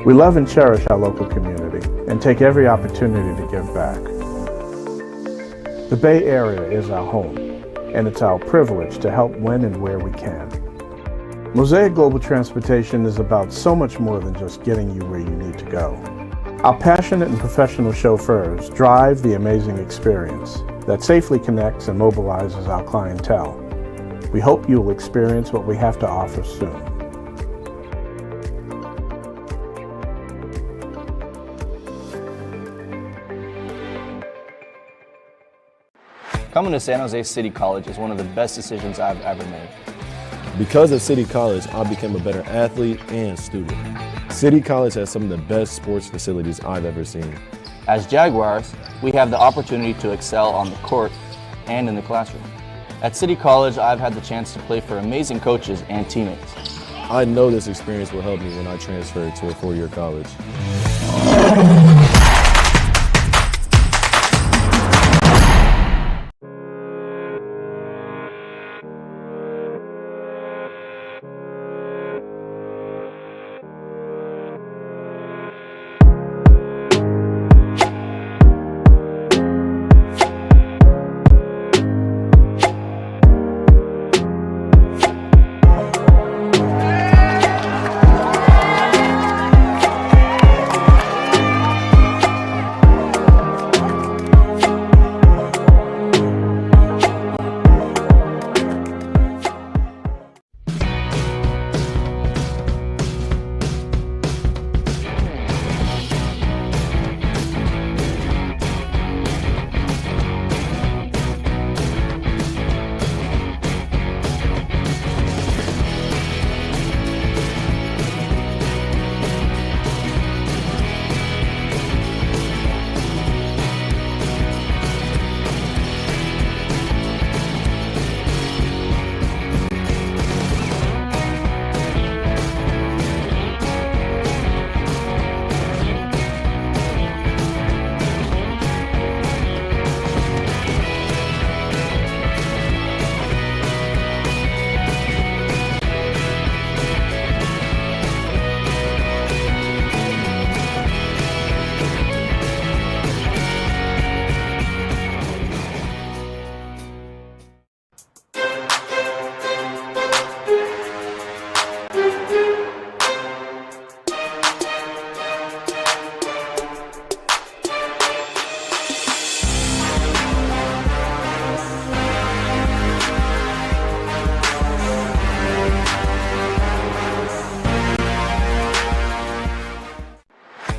We love and cherish our local community and take every opportunity to give back. The Bay Area is our home, and it's our privilege to help when and where we can. Mosaic Global Transportation is about so much more than just getting you where you need to go. Our passionate and professional chauffeurs drive the amazing experience that safely connects and mobilizes our clientele. We hope you will experience what we have to offer soon. Coming to San Jose City College is one of the best decisions I've ever made. Because of City College, I became a better athlete and student. City College has some of the best sports facilities I've ever seen. As Jaguars, we have the opportunity to excel on the court and in the classroom. At City College, I've had the chance to play for amazing coaches and teammates. I know this experience will help me when I transfer to a four-year college.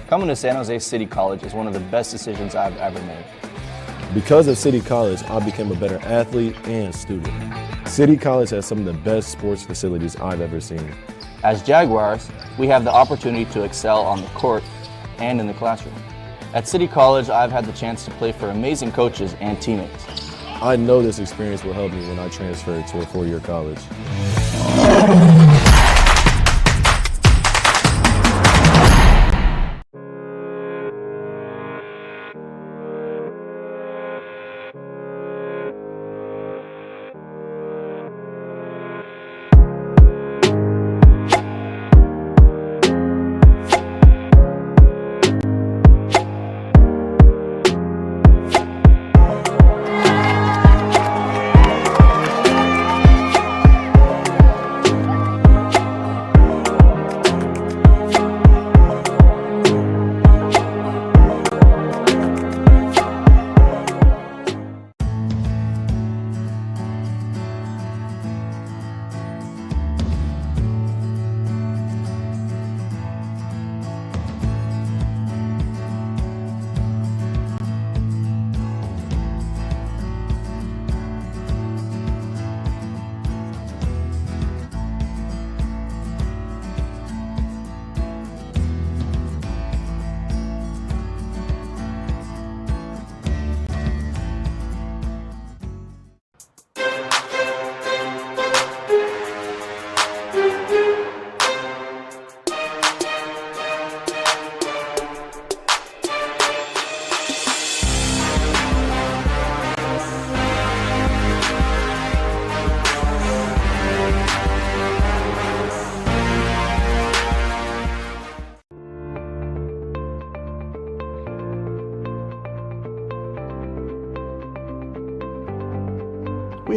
Coming to San Jose City College is one of the best decisions I've ever made. Because of City College, I became a better athlete and student. City College has some of the best sports facilities I've ever seen. As Jaguars, we have the opportunity to excel on the court and in the classroom. At City College, I've had the chance to play for amazing coaches and teammates. I know this experience will help me when I transfer to a four-year college.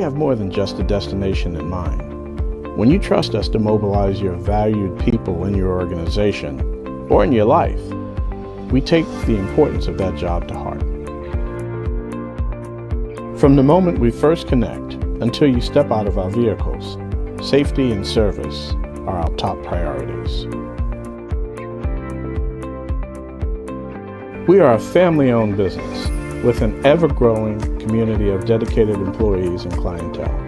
have more than just a destination in mind. When you trust us to mobilize your valued people in your organization or in your life, we take the importance of that job to heart. From the moment we first connect until you step out of our vehicles, safety and service are our top priorities. We are a family-owned business with an ever-growing community of dedicated employees and clientele.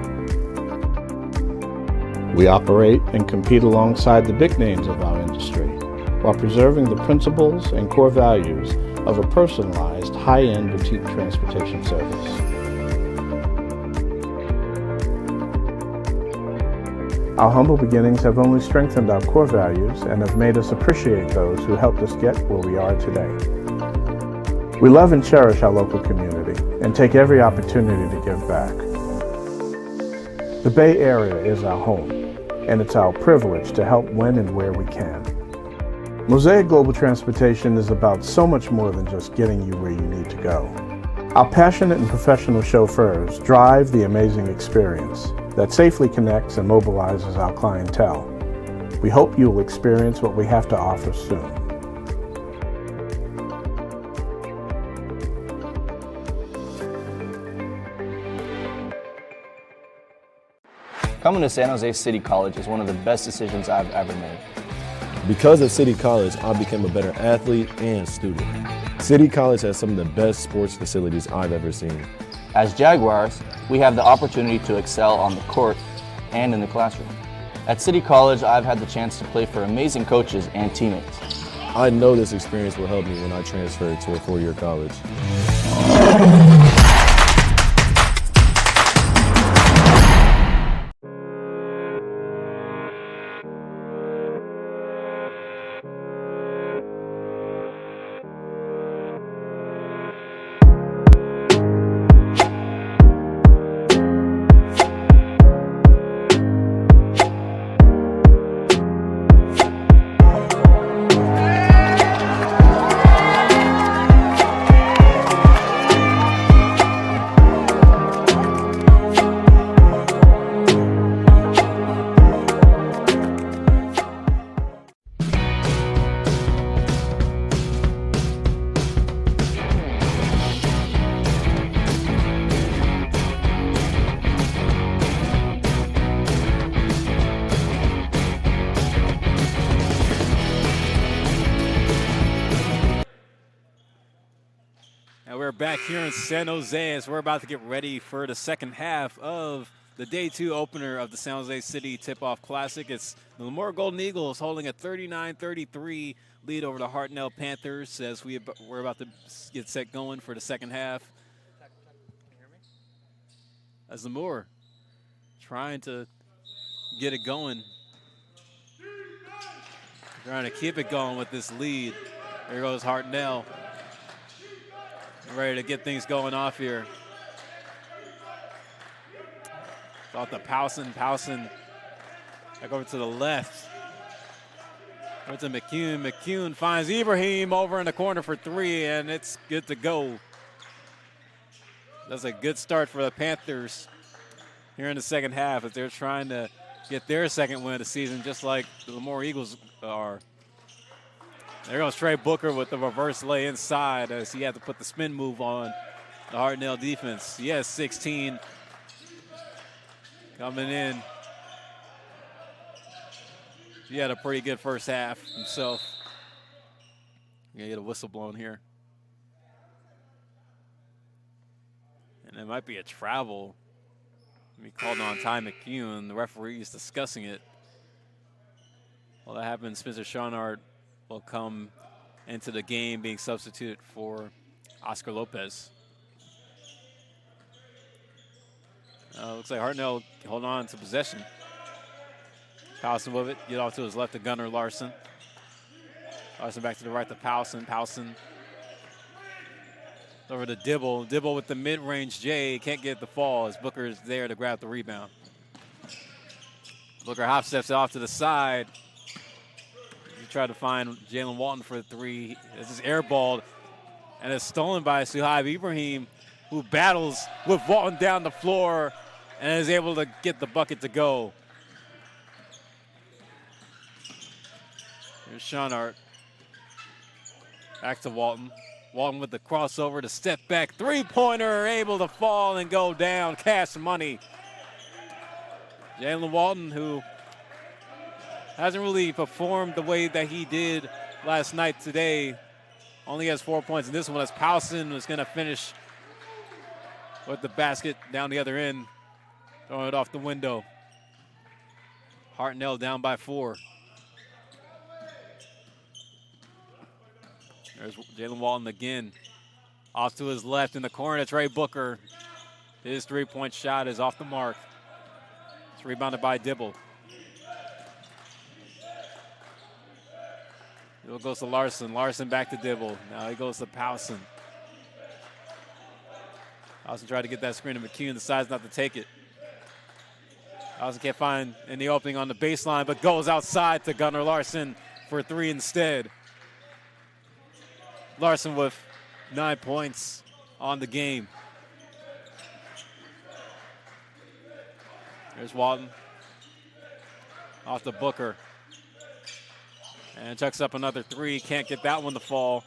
We operate and compete alongside the big names of our industry while preserving the principles and core values of a personalized, high-end boutique transportation service. Our humble beginnings have only strengthened our core values and have made us appreciate those who helped us get where we are today. We love and cherish our local community and take every opportunity to give back. The Bay Area is our home, and it's our privilege to help when and where we can. Mosaic Global Transportation is about so much more than just getting you where you need to go. Our passionate and professional chauffeurs drive the amazing experience that safely connects and mobilizes our clientele. We hope you will experience what we have to offer soon. Coming to San Jose City College is one of the best decisions I've ever made. Because of City College, I became a better athlete and student. City College has some of the best sports facilities I've ever seen. As Jaguars, we have the opportunity to excel on the court and in the classroom. At City College, I've had the chance to play for amazing coaches and teammates. I know this experience will help me when I transfer to a four-year college. Back here in San Jose as we're about to get ready for the second half of the Day 2 opener of the San Jose City Tip-Off Classic. It's the Lemoore Golden Eagles holding a 39-33 lead over the Hartnell Panthers as we're about to get set going for the second half. As Lemoore trying to get it going. Trying to keep it going with this lead. There goes Hartnell. Ready to get things going off here. Off to Powson. Powson back over to the left. Over to McCune. McCune finds Ibrahim over in the corner for three, and it's good to go. That's a good start for the Panthers here in the second half as they're trying to get their second win of the season, just like the Lemoore Eagles are. There goes Trey Booker with the reverse lay inside as he had to put the spin move on the Hartnell defense. He has 16 coming in. He had a pretty good first half himself. Gonna get a whistle blown here. And it might be a travel. We called on Ty McCune. The referee is discussing it. Well, that happens. Spencer Shawnard will come into the game being substituted for Oscar Lopez. Looks like Hartnell hold on to possession. Powson with it, get off to his left to Gunnar Larson. Larson back to the right to Powson. Powson over to Dibble. Dibble with the mid-range J, can't get the fall as Booker is there to grab the rebound. Booker hop steps off to the side. Try to find Jalen Walton for the three. This is airballed, and it's stolen by Suhaib Ibrahim, who battles with Walton down the floor. and is able to get the bucket to go. Here's Schonart. Back to Walton. Walton with the crossover to step back. Three-pointer able to fall and go down. Cash money. Jalen Walton, who hasn't really performed the way that he did last night today, only has 4 points in this one as Powson was going to finish with the basket down the other end, throwing it off the window. Hartnell down by 4. There's Jalen Walton again. Off to his left in the corner. Trey Booker. His three-point shot is off the mark. It's rebounded by Dibble. Dibble goes to Larson. Larson back to Dibble. Now he goes to Powson. Powson tried to get that screen to McCune. Decides not to take it. Powson can't find any opening on the baseline, but goes outside to Gunnar Larson for 3 instead. Larson with 9 points on the game. There's Walton. Off to Booker. And chucks up another 3. Can't get that one to fall.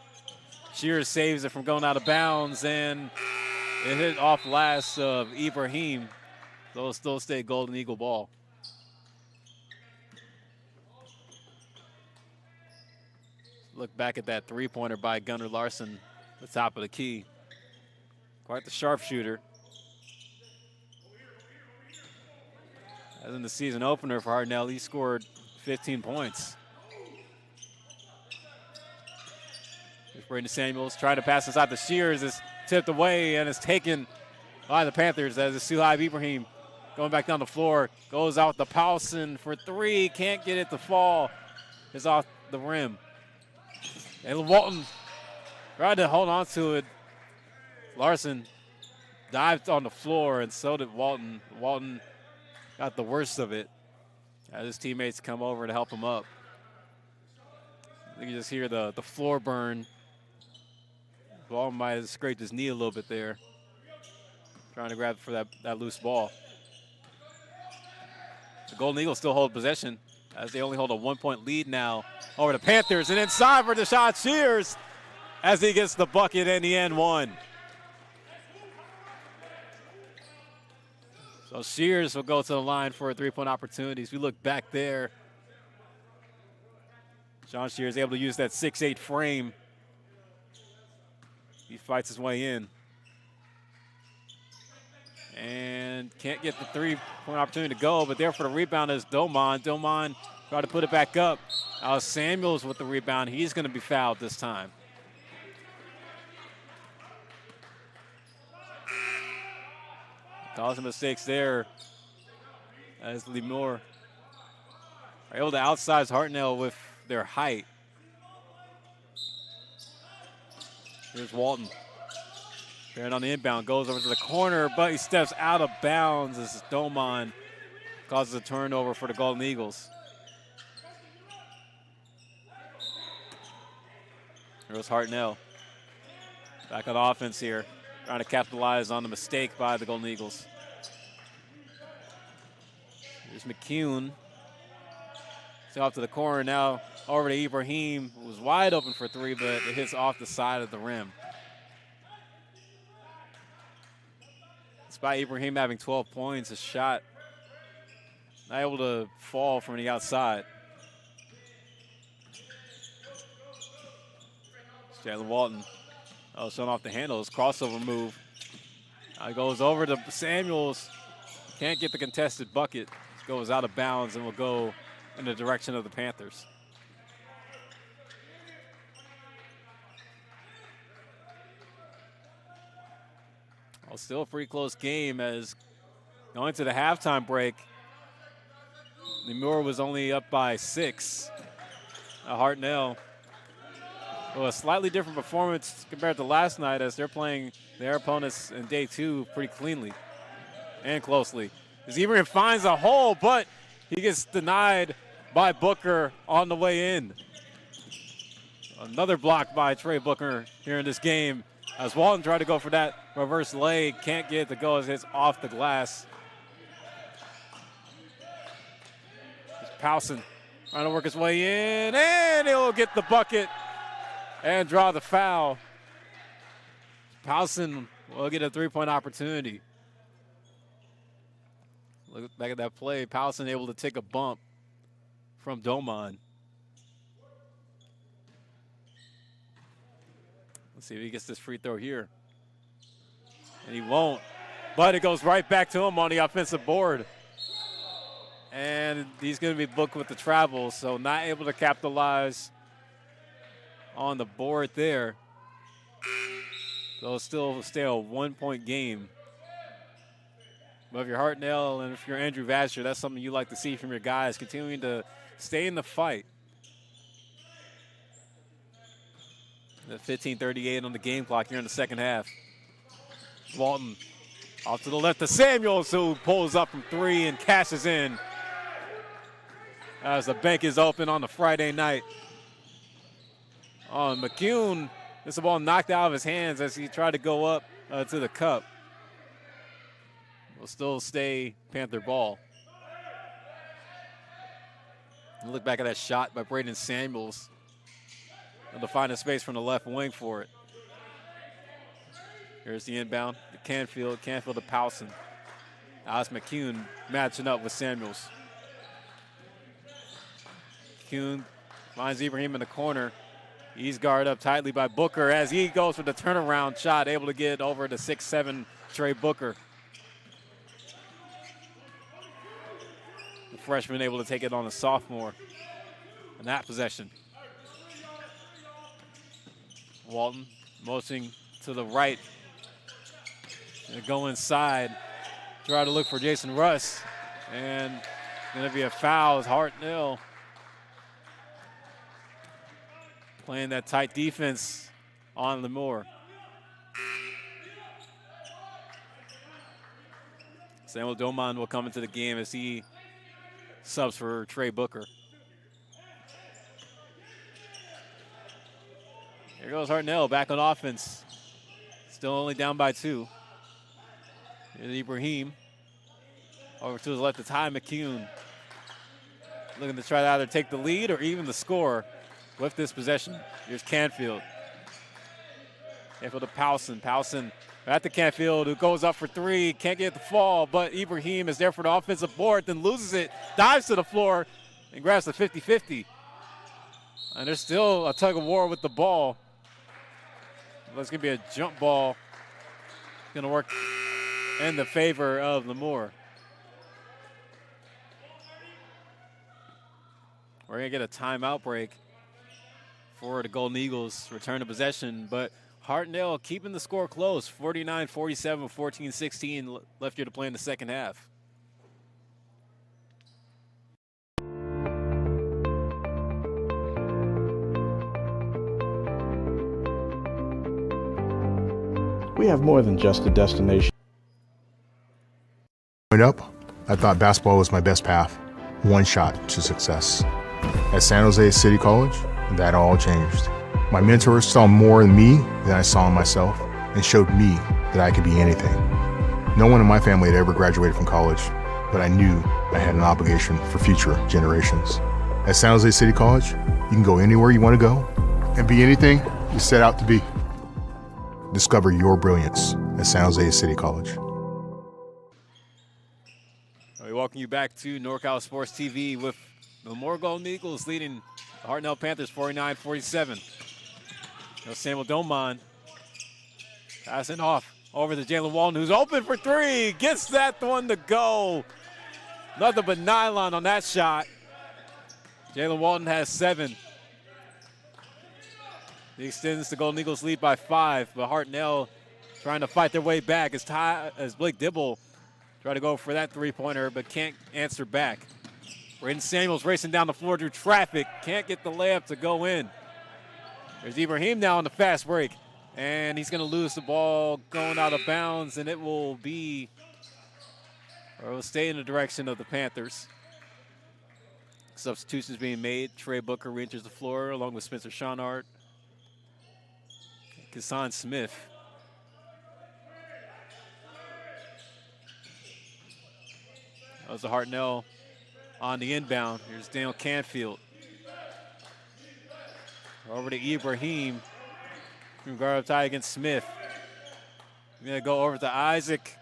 Shears saves it from going out of bounds, and it hit off last of Ibrahim. So it'll still stay Golden Eagle ball. Look back at that three-pointer by Gunnar Larson, the top of the key. Quite the sharpshooter. As in the season opener for Hartnell, he scored 15 points. Here's Braden Samuels trying to pass inside the Shears. It's tipped away and is taken by the Panthers as it's Suhaib Ibrahim going back down the floor. Goes out to Powson for 3. Can't get it to fall. It's off the rim. And Walton tried to hold on to it. Larson dived on the floor, and so did Walton. Walton got the worst of it as his teammates come over to help him up. You can just hear the floor burn. Walton might have scraped his knee a little bit there, trying to grab for that loose ball. The Golden Eagles still hold possession as they only hold a 1-point lead now over the Panthers. And inside for Deshaun Shears as he gets the bucket in the end one. So Shears will go to the line for 3-point opportunities. We look back there. John Shears able to use that 6'8" frame. He fights his way in. And can't get the 3-point opportunity to go, but there for the rebound is Doman. Doman tried to put it back up. Samuels with the rebound. He's going to be fouled this time. Causing mistakes there as Lemoore are able to outsize Hartnell with their height. Here's Walton. Barron on the inbound, goes over to the corner, but he steps out of bounds as Doman causes a turnover for the Golden Eagles. Here's Hartnell. Back on offense here, trying to capitalize on the mistake by the Golden Eagles. Here's McCune. It's off to the corner now, over to Ibrahim, who was wide open for 3, but it hits off the side of the rim. Despite Ibrahim having 12 points, his shot not able to fall from the outside. Jalen Walton showing off the handle, his crossover move. He goes over to Samuels. Can't get the contested bucket. Goes out of bounds and will go in the direction of the Panthers. Well, still a pretty close game as going to the halftime break. Lemoore was only up by 6. Hartnell, well, a slightly different performance compared to last night as they're playing their opponents in day 2 pretty cleanly and closely. As Ibrahim finds a hole, but he gets denied by Booker on the way in. Another block by Trey Booker here in this game. As Walton tried to go for that reverse leg, can't get it to go as it's off the glass. Powson trying to work his way in, and he'll get the bucket and draw the foul. Powson will get a three-point opportunity. Look back at that play. Powson able to take a bump from Doman. Let's see if he gets this free throw here. And he won't. But it goes right back to him on the offensive board. And he's going to be booked with the travel, so not able to capitalize on the board there. So still stay a 1-point game. But if you're Hartnell and if you're Andrew Vasher, that's something you like to see from your guys, continuing to stay in the fight. The 15:38 on the game clock here in the second half. Walton off to the left to Samuels, who pulls up from three and cashes in as the bank is open on the Friday night. McCune, this ball knocked out of his hands as he tried to go up to the cup. Will still stay Panther ball. Look back at that shot by Braden Samuels. And to find a space from the left wing for it. Here's the inbound to Canfield to Powson. Alex McCune matching up with Samuels. McCune finds Ibrahim in the corner. He's guarded up tightly by Booker as he goes for the turnaround shot, able to get over to 6'7" Trey Booker. The freshman able to take it on a sophomore in that possession. Walton motioning to the right. Gonna go inside, try to look for Jason Russ, and gonna be a foul as Hartnell playing that tight defense on Lemoore. Samuel Doman will come into the game as he subs for Trey Booker. Here goes Hartnell back on offense. Still only down by 2. Here's Ibrahim. Over to his left to Ty McCune. Looking to try to either take the lead or even the score with this possession. Here's Canfield. Canfield to Powson. Powson back to Canfield, who goes up for 3. Can't get the fall, but Ibrahim is there for the offensive board, then loses it, dives to the floor, and grabs the 50-50. And there's still a tug of war with the ball. That's going to be a jump ball. Going to work in the favor of Lemoore. We're going to get a timeout break for the Golden Eagles. Return to possession, but Hartnell keeping the score close. 49-47, 14-16 left here to play in the second half. We have more than just a destination. Growing up, I thought basketball was my best path. One shot to success. At San Jose City College, that all changed. My mentors saw more in me than I saw in myself and showed me that I could be anything. No one in my family had ever graduated from college, but I knew I had an obligation for future generations. At San Jose City College, you can go anywhere you want to go and be anything you set out to be. Discover your brilliance at San Jose City College. We welcome you back to NorCal Sports TV with the Lemoore Golden Eagles leading the Hartnell Panthers 49-47. Samuel Doman passing off over to Jalen Walton, who's open for 3. Gets that one to go. Nothing but nylon on that shot. Jalen Walton has 7. He extends the Golden Eagles lead by 5, but Hartnell trying to fight their way back as Blake Dibble try to go for that three-pointer, but can't answer back. Braden Samuels racing down the floor through traffic. Can't get the layup to go in. There's Ibrahim now on the fast break, and he's going to lose the ball going out of bounds, and it will stay in the direction of the Panthers. Substitutions being made. Trey Booker re-enters the floor along with Spencer Schonard. Kassan Smith. That was the Hartnell on the inbound. Here's Daniel Canfield. Over to Ibrahim. Guard up tie against Smith. We're going to go over to Isaac,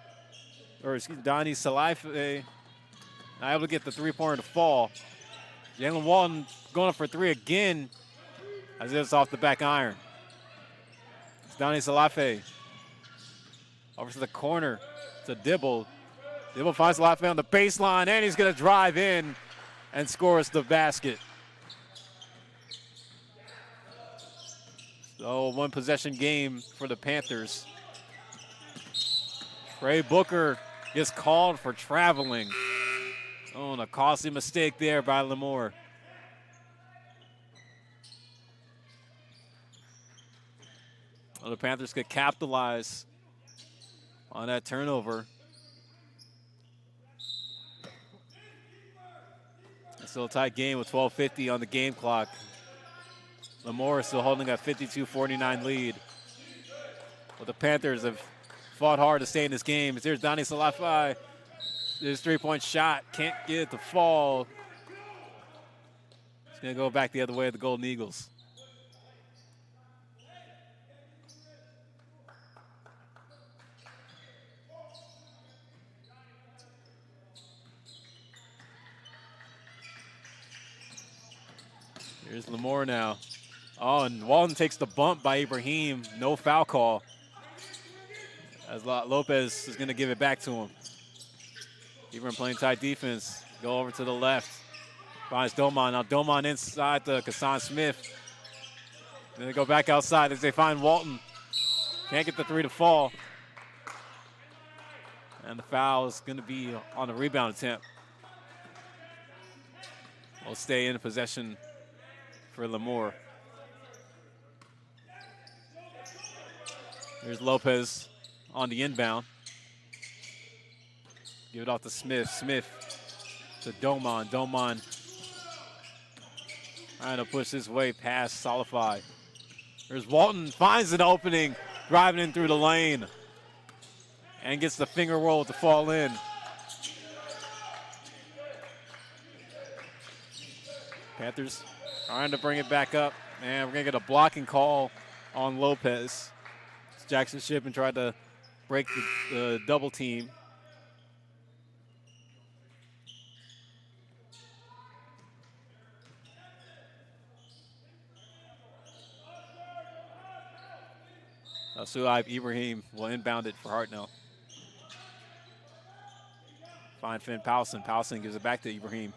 or excuse me, Donnie Salaife. Not able to get the three-pointer to fall. Jalen Walton going up for three again as it's off the back iron. It's Donnie Salaife. Over to the corner to Dibble. Dibble finds Salaife on the baseline, and he's going to drive in and scores the basket. So one possession game for the Panthers. Trey Booker gets called for traveling. Oh, and a costly mistake there by Lemoore. Well, the Panthers could capitalize on that turnover. It's still a tight game with 12:50 on the game clock. Lemoore is still holding a 52-49 lead. But the Panthers have fought hard to stay in this game. Here's Donnie Salaife. His three-point shot can't get it to fall. It's going to go back the other way of the Golden Eagles. Here's Lemoore now. Oh, and Walton takes the bump by Ibrahim. No foul call. As Lopez is going to give it back to him. Ibrahim playing tight defense. Go over to the left. Finds Doman. Now Doman inside to Kassan Smith. Then they go back outside as they find Walton. Can't get the three to fall. And the foul is going to be on the rebound attempt. Will stay in possession for Lemoore. Here's Lopez on the inbound. Give it off to Smith. Smith to Doman. Doman trying to push his way past Salaife. There's Walton, finds an opening, driving in through the lane, and gets the finger roll to fall in. Panthers trying to bring it back up, and we're going to get a blocking call on Lopez. Jackson Shippen tried to break the double team. Suhaib Ibrahim will inbound it for Hartnell. Find Finn Powson. Powson gives it back to Ibrahim.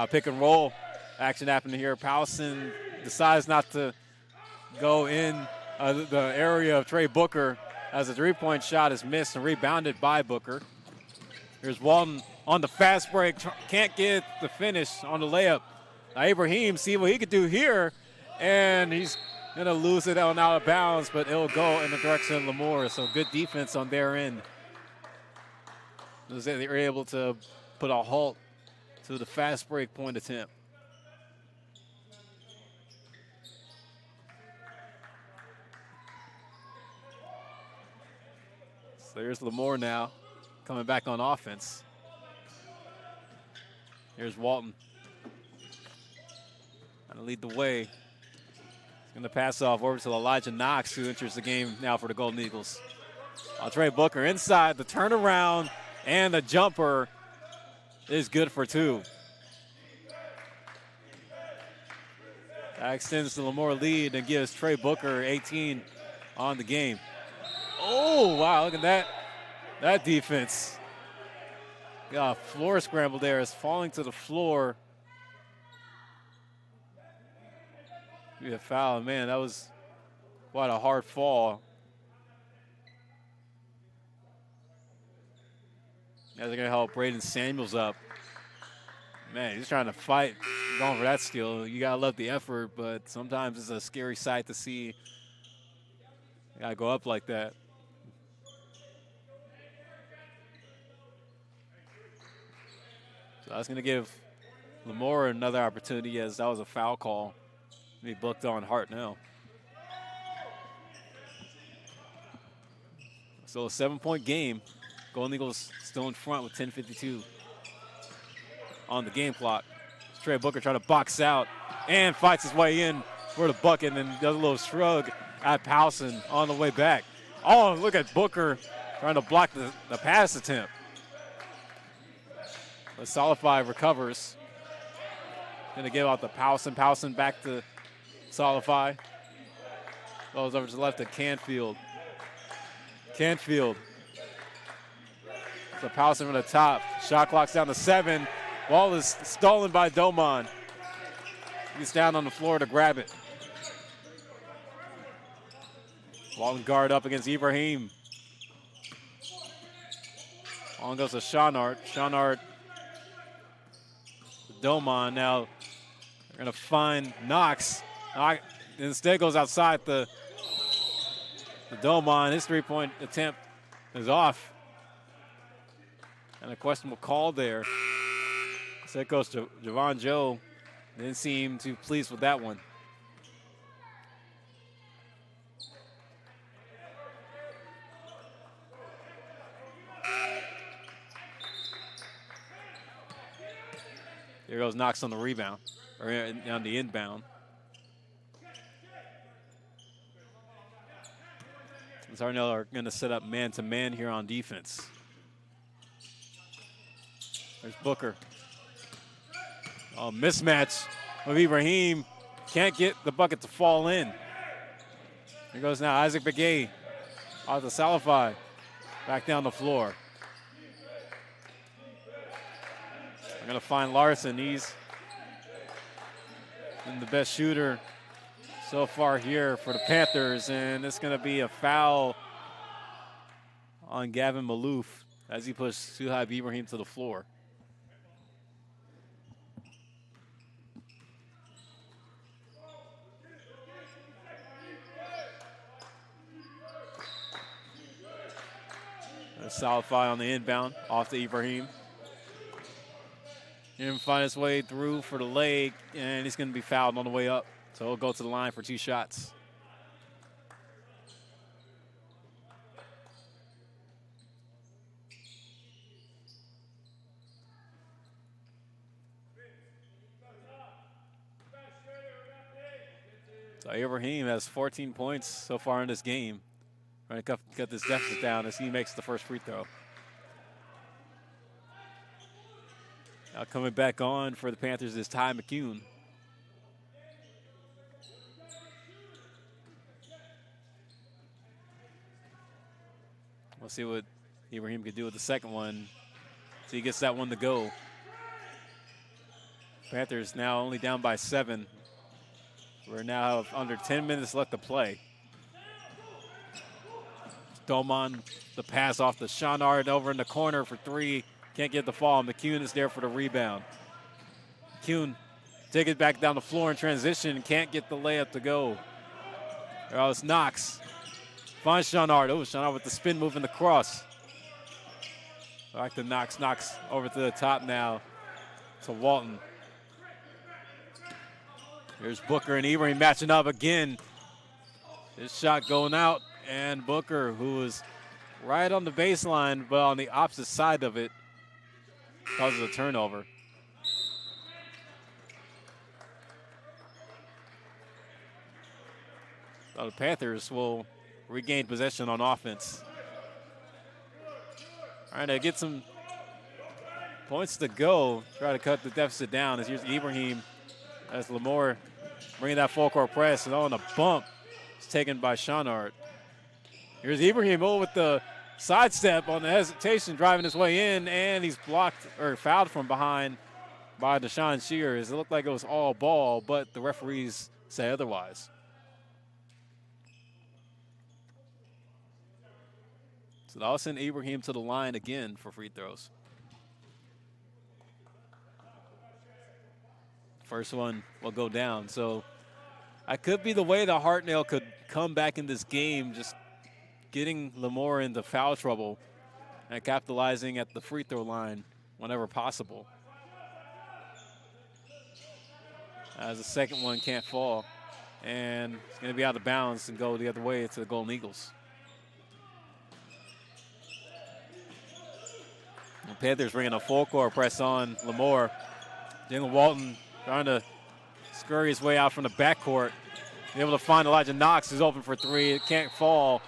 Pick and roll action happening here. Powson decides not to go in the area of Trey Booker as a three-point shot is missed and rebounded by Booker. Here's Walton on the fast break. Can't get the finish on the layup. Ibrahim see what he could do here, and he's going to lose it out of bounds, but it'll go in the direction of Lemoore. So good defense on their end. They were able to put a halt to the fast break point attempt. So there's Lemoore now coming back on offense. Here's Walton. Trying to lead the way. He's going to pass off over to Elijah Knox, who enters the game now for the Golden Eagles. Trey Booker inside, the turnaround, and the jumper is good for two. That extends the Lemoore lead and gives Trey Booker 18 on the game. Oh, wow, look at that defense. Got a floor scramble there. It's falling to the floor. Be a foul. Man, that was quite a hard fall. Now they're going to help Braden Samuels up. Man, he's trying to fight, going for that steal. You got to love the effort, but sometimes it's a scary sight to see. You got to go up like that. So that's going to give Lemoore another opportunity, as that was a foul call. He booked on Hartnell. So a 7-point game. Golden Eagles still in front with 10:52. on the game clock. Trey Booker trying to box out and fights his way in for the bucket and does a little shrug at Powson on the way back. Oh, look at Booker trying to block the pass attempt. The Solify recovers. Going to give out the Powson. Powson back to Solify. Goes over to the left to Canfield. Canfield. So Powson from the top. Shot clock's down to 7. Ball is stolen by Doman. He's down on the floor to grab it. Walton guard up against Ibrahim. On goes to Shawnart. Shawnart. Doman now. They're going to find Knox. Instead goes outside the Doman. His three-point attempt is off. And a questionable call there. So it goes to Javon Joe. Didn't seem too pleased with that one. There goes Knox on the rebound, or on the inbound. As Hartnell are going to set up man-to-man here on defense. There's Booker. Oh, mismatch with Ibrahim. Can't get the bucket to fall in. Here goes now Isaac Begay off the Salify. Back down the floor. They're going to find Larson. He's been the best shooter so far here for the Panthers, and it's going to be a foul on Gavin Malouf as he pushed Suhaib Ibrahim to the floor. Salify on the inbound, off to Ibrahim. He didn't find his way through for the leg, and he's going to be fouled on the way up. So he'll go to the line for 2 shots. So Ibrahim has 14 points so far in this game. Trying to cut this deficit down as he makes the first free throw. Now coming back on for the Panthers is Ty McCune. We'll see what Ibrahim can do with the second one. So he gets that one to go. Panthers now only down by 7. We're now under 10 minutes left to play. Doman, the pass off to Shawnard over in the corner for 3. Can't get the fall. McCune is there for the rebound. McCune take it back down the floor in transition. Can't get the layup to go. Oh, it's Knox. Finds Shawnard. Oh, Shawnard with the spin move and the cross. Back to Knox. Knox over to the top now to Walton. Here's Booker and Ibrahim matching up again. His shot going out. And Booker, who was right on the baseline, but on the opposite side of it, causes a turnover. So the Panthers will regain possession on offense. Trying to get some points to go, try to cut the deficit down. As here's Ibrahim, as Lemoore bringing that full court press, and on the bump, it's taken by Shawnard. Here's Ibrahim with the sidestep on the hesitation, driving his way in, and he's blocked or fouled from behind by Deshaun Shears. It looked like it was all ball, but the referees say otherwise. So they'll send Ibrahim to the line again for free throws. First one will go down. So that could be the way that Hartnell could come back in this game, just getting Lemoore into foul trouble and capitalizing at the free throw line whenever possible. As the second one can't fall, and it's going to be out of bounds and go the other way to the Golden Eagles. The Panthers bringing a full court press on Lemoore. Jalen Walton trying to scurry his way out from the backcourt. Able to find Elijah Knox, who's open for three. It can't fall.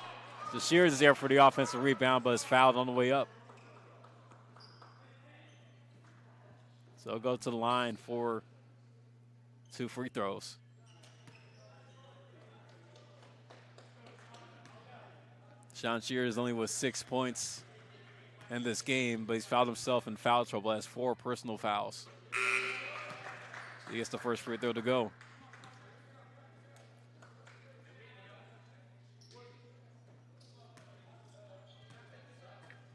So Shears is there for the offensive rebound, but is fouled on the way up. So go to the line for 2 free throws. Sean Shears only with 6 points in this game, but he's fouled himself in foul trouble, has 4 personal fouls. He gets the first free throw to go.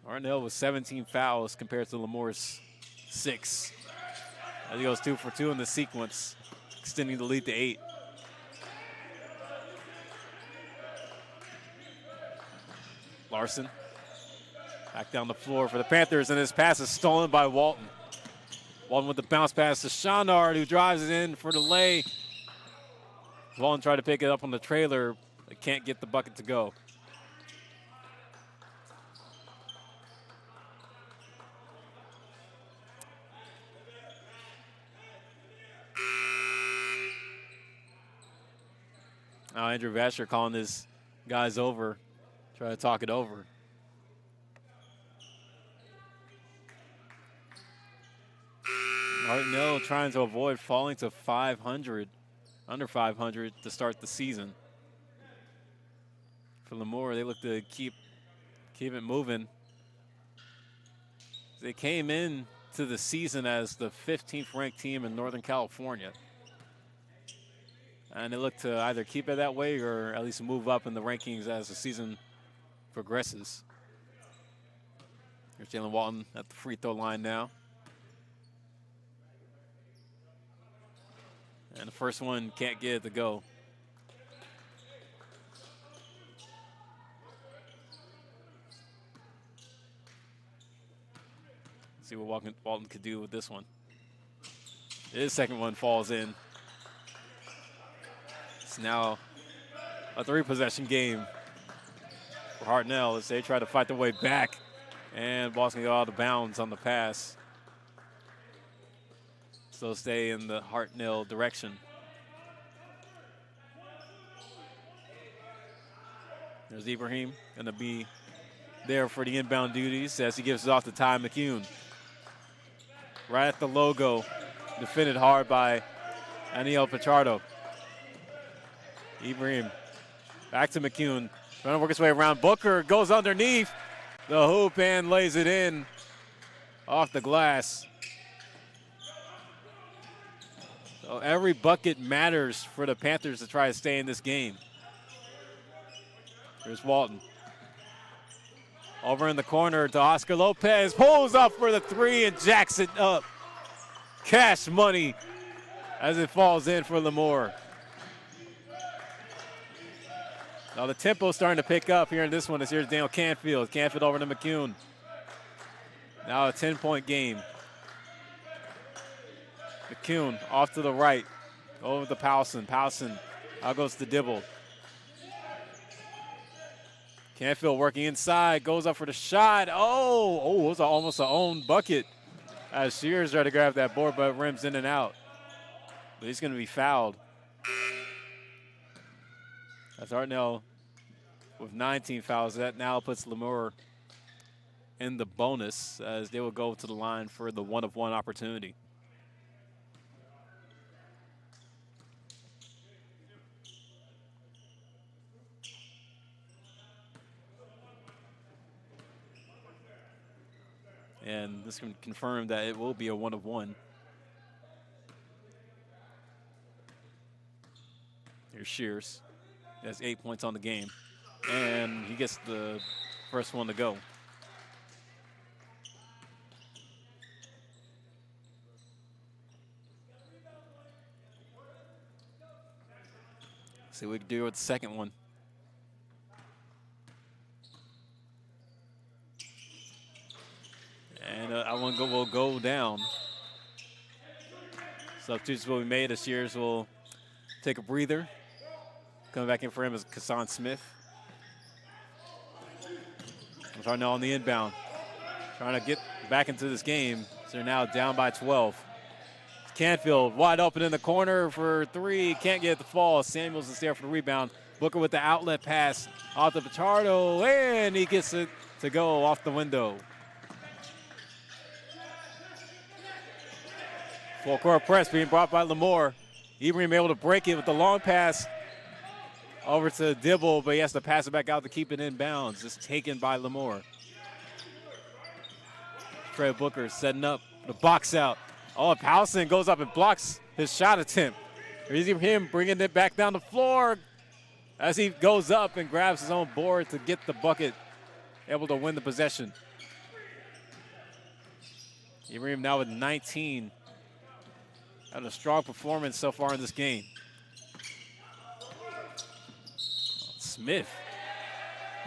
Hartnell with 17 fouls compared to Lemoore's 6. As he goes 2 for 2 in the sequence, extending the lead to 8. Larson back down the floor for the Panthers, and his pass is stolen by Walton. Walton with the bounce pass to Chaunard, who drives it in for the lay. Walton tried to pick it up on the trailer, but can't get the bucket to go. Now Andrew Vasher calling his guys over, trying to talk it over. Hartnell trying to avoid falling to 500, under 500 to start the season. For Lemoore, they look to keep it moving. They came in to the season as the 15th ranked team in Northern California. And they look to either keep it that way or at least move up in the rankings as the season progresses. Here's Jalen Walton at the free throw line now. And the first one can't get it to go. Let's see what Walton could do with this one. His second one falls in. It's now a 3-possession game for Hartnell as they try to fight their way back. And Boston go out of bounds on the pass. So stay in the Hartnell direction. There's Ibrahim, going to be there for the inbound duties as he gives it off to Ty McCune. Right at the logo, defended hard by Aniel Pichardo. Ibrahim back to McCune, trying to work his way around. Booker goes underneath the hoop and lays it in off the glass. So every bucket matters for the Panthers to try to stay in this game. Here's Walton. Over in the corner to Oscar Lopez. Pulls up for the 3 and jacks it up. Cash money as it falls in for Lemoore. Now the tempo's starting to pick up here in this one. Here's Daniel Canfield. Canfield over to McCune. Now a 10-point game. McCune off to the right. Over to Powson. Powson out goes to Dibble. Canfield working inside. Goes up for the shot. Oh, it was almost an own bucket. As Shears tried to grab that board, but it rims in and out. But he's going to be fouled. That's Hartnell with 19 fouls. That now puts Lemoore in the bonus as they will go to the line for the 1-of-1 opportunity. And this can confirm that it will be a 1-of-1. Here's Shears. He has 8 points on the game. And he gets the first one to go. See what we can do with the second one. And I want will go down. Substitutes will be made as Shears will take a breather. Coming back in for him is Kassan Smith. Hartnell on the inbound. Trying to get back into this game. So they're now down by 12. Canfield wide open in the corner for three. Can't get the fall. Samuels is there for the rebound. Booker with the outlet pass off to Pichardo, and he gets it to go off the window. Full court press being brought by Lemoore. Ibrahim able to break it with the long pass over to Dibble, but he has to pass it back out to keep it in bounds. It's taken by Lemoore. Trey Booker setting up the box out. Oh, Powson goes up and blocks his shot attempt. Here's him bringing it back down the floor as he goes up and grabs his own board to get the bucket, able to win the possession. Ibrahim now with 19. Having a strong performance so far in this game. Smith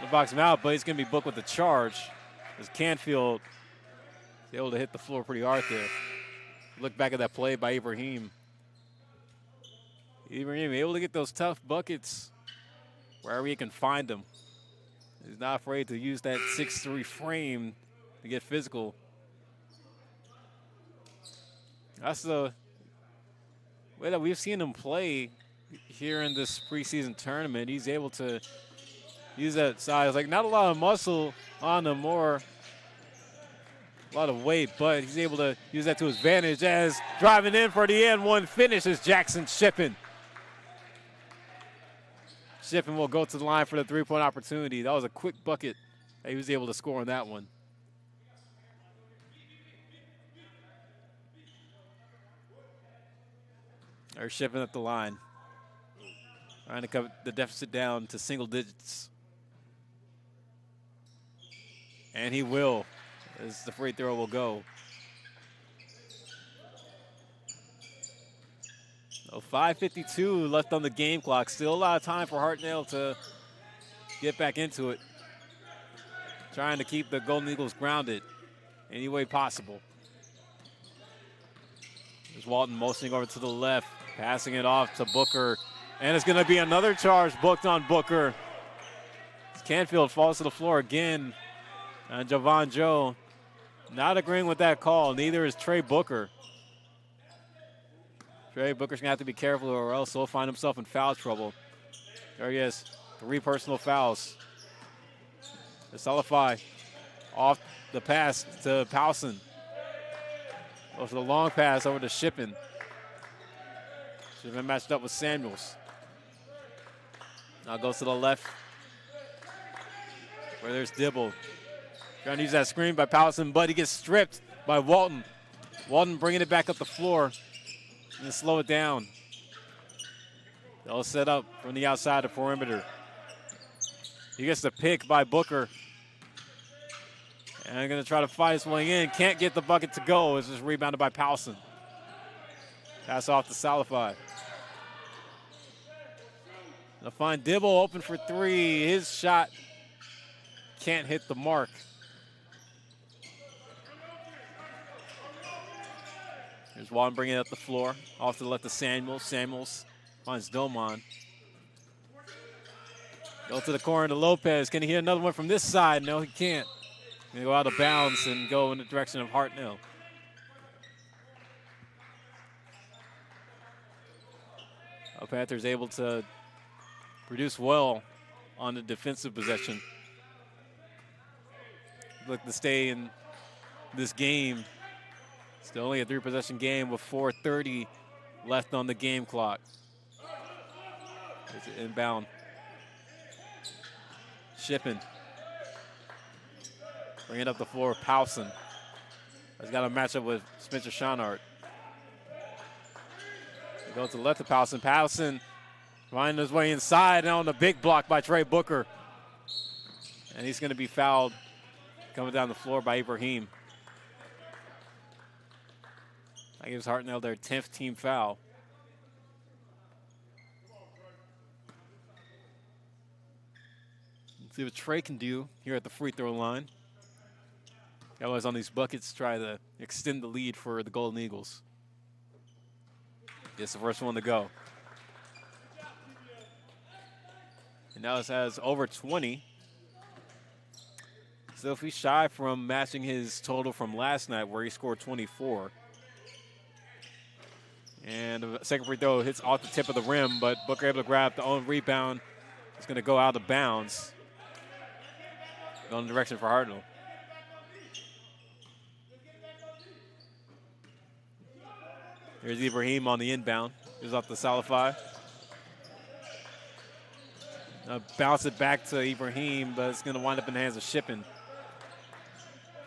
the box him out, but he's going to be booked with a charge as Canfield is able to hit the floor pretty hard there. Look back at that play by Ibrahim. Ibrahim able to get those tough buckets wherever he can find them. He's not afraid to use that 6'3" frame to get physical. That's the way that we've seen him play here in this preseason tournament. He's able to use that size. Like, not a lot of muscle on him, more a lot of weight, but he's able to use that to his advantage as driving in for the end one finish is Jackson Shippen. Shippen will go to the line for the three-point opportunity. That was a quick bucket that he was able to score on that one. There's Shippen at the line. Trying to cut the deficit down to single digits. And he will, as the free throw will go. So 5:52 left on the game clock. Still a lot of time for Hartnell to get back into it. Trying to keep the Golden Eagles grounded any way possible. There's Walton motioning over to the left, passing it off to Booker. And it's going to be another charge booked on Booker. Canfield falls to the floor again. And Javon Joe not agreeing with that call. Neither is Trey Booker. Trey Booker's going to have to be careful or else he'll find himself in foul trouble. There he is. 3 personal fouls. Salafai off the pass to Powson. Goes to the long pass over to Shippen. Shippen matched up with Samuels. Now goes to the left where there's Dibble. Trying to use that screen by Powson, but he gets stripped by Walton. Walton bringing it back up the floor and slow it down. They'll set up from the outside of perimeter. He gets the pick by Booker. And going to try to fight his way in. Can't get the bucket to go. It's just rebounded by Powson. Pass off to Salafai. They'll find Dibble open for 3. His shot can't hit the mark. Here's Walton bringing it up the floor. Off to the left of Samuels. Samuels finds Doman. Go to the corner to Lopez. Can he hit another one from this side? No, he can't. Going to go out of bounds and go in the direction of Hartnell. Panthers able to produce well on the defensive possession. Look to stay in this game. Still only a 3-possession game with 4:30 left on the game clock. It's inbound. Shippen. Bringing up the floor, Powson. Has got a matchup with Spencer Schonard. He goes to the left of Powson. Powson finding his way inside and on the big block by Trey Booker. And he's going to be fouled coming down the floor by Ibrahim. That gives Hartnell their 10th team foul. Let's see what Trey can do here at the free throw line. Always on these buckets, try to extend the lead for the Golden Eagles. It's the first one to go. And Dallas has over 20. So if he's shy from matching his total from last night where he scored 24. And the second free throw hits off the tip of the rim, but Booker able to grab the own rebound. It's going to go out of bounds. Going in the direction for Hartnell. Here's Ibrahim on the inbound. He's off the Salafai. Bounce it back to Ibrahim, but it's going to wind up in the hands of Shippen.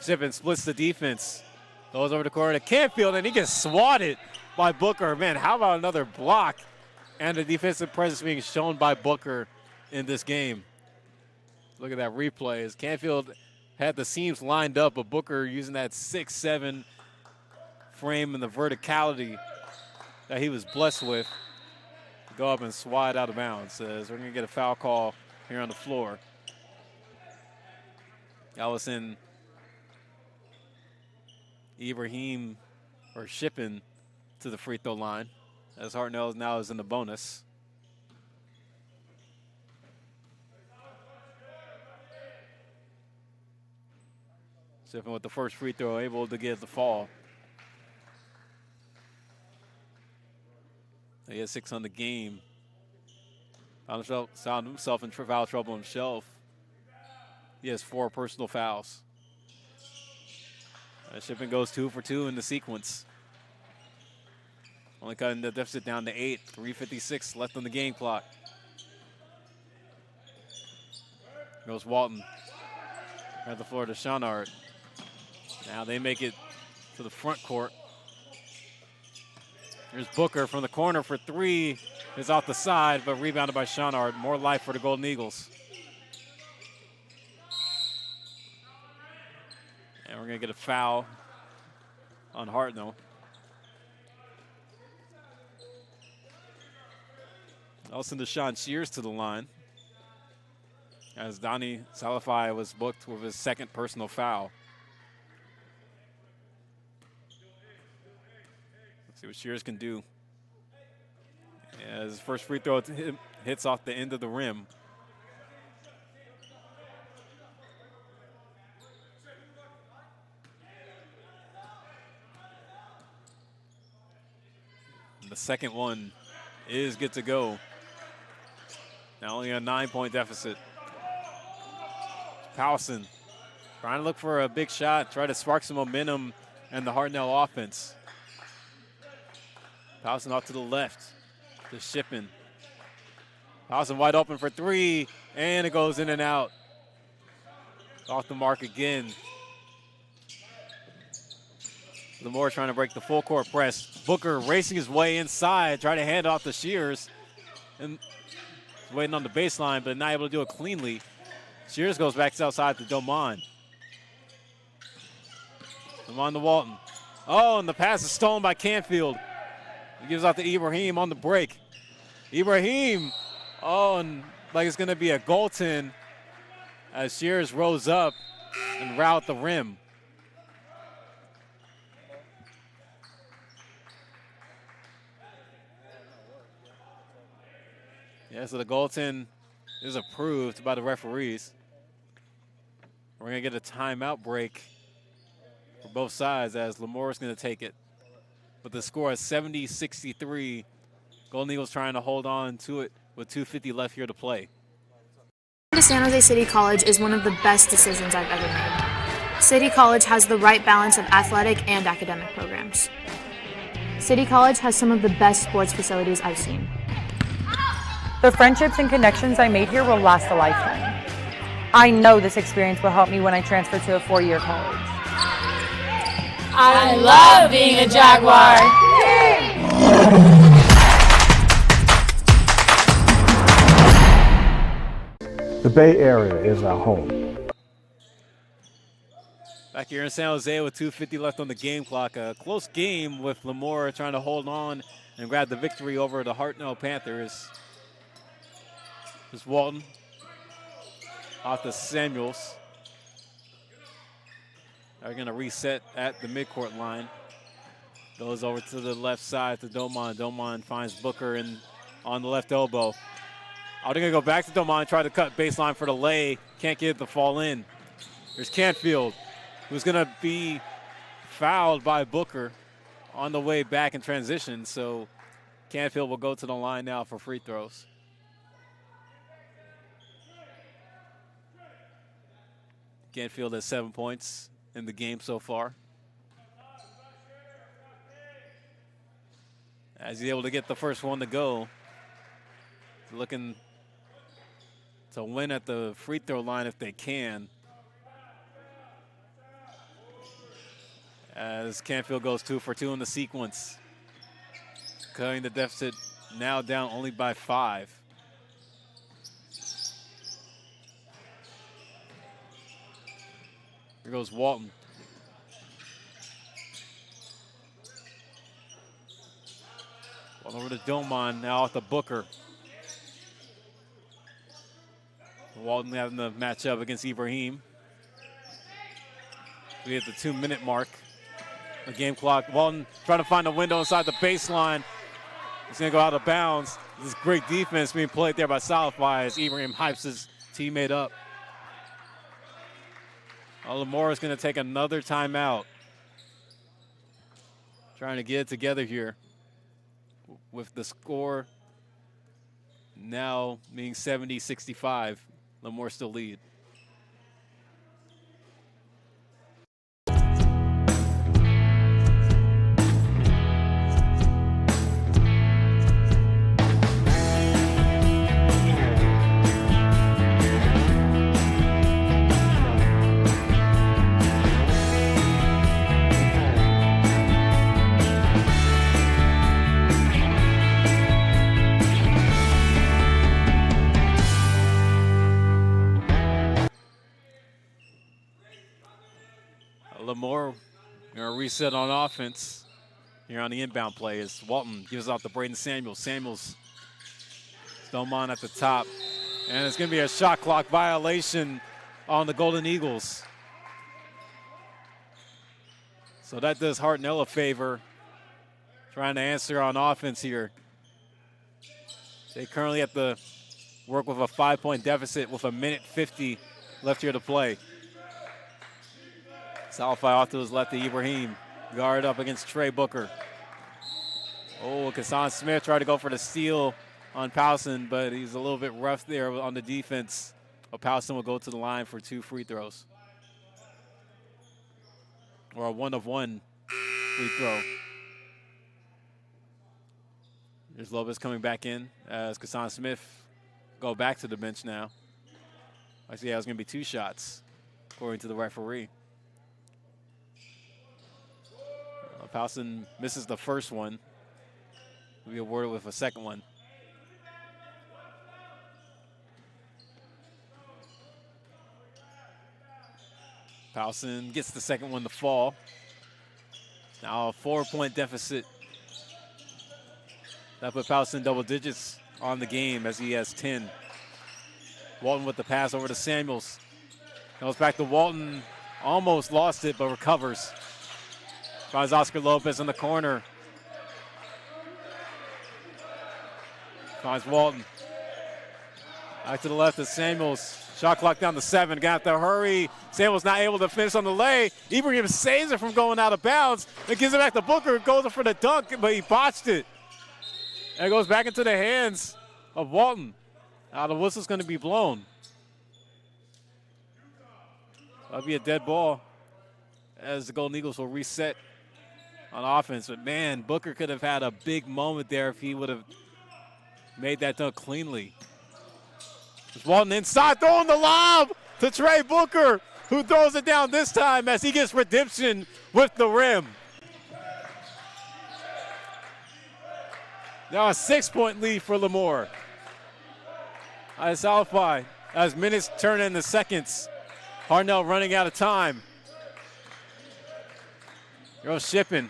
Shippen splits the defense. Goes over the corner to Canfield, and he gets swatted by Booker. Man, how about another block and the defensive presence being shown by Booker in this game. Look at that replay. As Canfield had the seams lined up, but Booker using that 6'7" frame and the verticality that he was blessed with to go up and swat out of bounds. As we're going to get a foul call here on the floor. Allison Ibrahim or Shippen to the free throw line as Hartnell now is in the bonus. Shippen with the first free throw, able to get the fall. He has 6 on the game. Found himself in foul trouble himself. He has 4 personal fouls. Shippen goes 2 for 2 in the sequence. Only cutting the deficit down to 8. 3:56 left on the game clock. Goes Walton. At the floor to Shawnard. Now they make it to the front court. Here's Booker from the corner for 3. Is off the side, but rebounded by Shawnard. More life for the Golden Eagles. And we're going to get a foul on Hartnell. Also Deshaun Shears to the line, as Donnie Salafai was booked with his 2nd personal foul. Let's see what Shears can do. As his first free throw hits off the end of the rim. And the second one is good to go. Now only a 9-point deficit. Powson trying to look for a big shot, try to spark some momentum in the Hartnell offense. Powson off to the left to Shippen. Powson wide open for 3, and it goes in and out. Off the mark again. Lemoore trying to break the full court press. Booker racing his way inside, trying to hand off to Shears. And waiting on the baseline, but not able to do it cleanly. Shears goes back outside to Domon. Domon to Walton. Oh, and the pass is stolen by Canfield. He gives out to Ibrahim on the break. Ibrahim, oh, and like it's going to be a goaltend as Shears rose up and route the rim. Yeah, so the goaltend is approved by the referees. We're going to get a timeout break for both sides as Lemoore is going to take it. But the score is 70-63. Golden Eagles trying to hold on to it with 2:50 left here to play. Going to San Jose City College is one of the best decisions I've ever made. City College has the right balance of athletic and academic programs. City College has some of the best sports facilities I've seen. The friendships and connections I made here will last a lifetime. I know this experience will help me when I transfer to a 4-year college. I love being a Jaguar. The Bay Area is our home. Back here in San Jose with 2:50 left on the game clock. A close game with Lemoore trying to hold on and grab the victory over the Hartnell Panthers. This Walton off to Samuels. They're going to reset at the midcourt line. Goes over to the left side to Domon. Domon finds Booker on the left elbow. They're going to go back to Domon, try to cut baseline for the lay. Can't get it to fall in. There's Canfield, who's going to be fouled by Booker on the way back in transition, so Canfield will go to the line now for free throws. Canfield has 7 points in the game so far. As he's able to get the first one to go. Looking to win at the free throw line if they can. As Canfield goes 2 for 2 in the sequence. Cutting the deficit now down only by 5. Here goes Walton. Well, over to Domon, now at the Booker. Walton having the matchup against Ibrahim. We hit the 2-minute mark. The game clock. Walton trying to find a window inside the baseline. He's going to go out of bounds. This is great defense being played there by Salify as Ibrahim hypes his teammate up. Lemoore is going to take another timeout. Trying to get it together here with the score now being 70-65. Lemoore still lead. Lemoore going to reset on offense here on the inbound play as Walton gives out to Braden Samuels. Samuels, Stomon at the top. And it's going to be a shot clock violation on the Golden Eagles. So that does Hartnell a favor, trying to answer on offense here. They currently have to work with a 5-point deficit with 1:50 left here to play. Salify off to his left to Ibrahim. Guard up against Trey Booker. Oh, Kassan Smith tried to go for the steal on Powson, but he's a little bit rough there on the defense. But Powson will go to the line for 2 free throws. Or a 1-of-1 free throw. There's Lopez coming back in as Kassan Smith go back to the bench now. I see how it's going to be 2 shots, according to the referee. Powson misses the first one. Will be awarded with a second one. Powson gets the second one to fall. Now a 4-point deficit. That put Powson double digits on the game as he has 10. Walton with the pass over to Samuels. Goes back to Walton. Almost lost it, but recovers. Finds Oscar Lopez in the corner. Finds Walton. Back to the left is Samuels. Shot clock down to 7. Got to hurry. Samuels not able to finish on the lay. Ibrahim saves it from going out of bounds. And gives it back to Booker. Goes for the dunk, but he botched it. And it goes back into the hands of Walton. Now the whistle's going to be blown. That'll be a dead ball as the Golden Eagles will reset on offense. But, man, Booker could have had a big moment there if he would have made that dunk cleanly. There's Walton inside, throwing the lob to Trey Booker, who throws it down this time as he gets redemption with the rim. Now a 6-point lead for Lemoore. Salify as minutes turn into seconds. Hartnell running out of time. Here goes Shippen.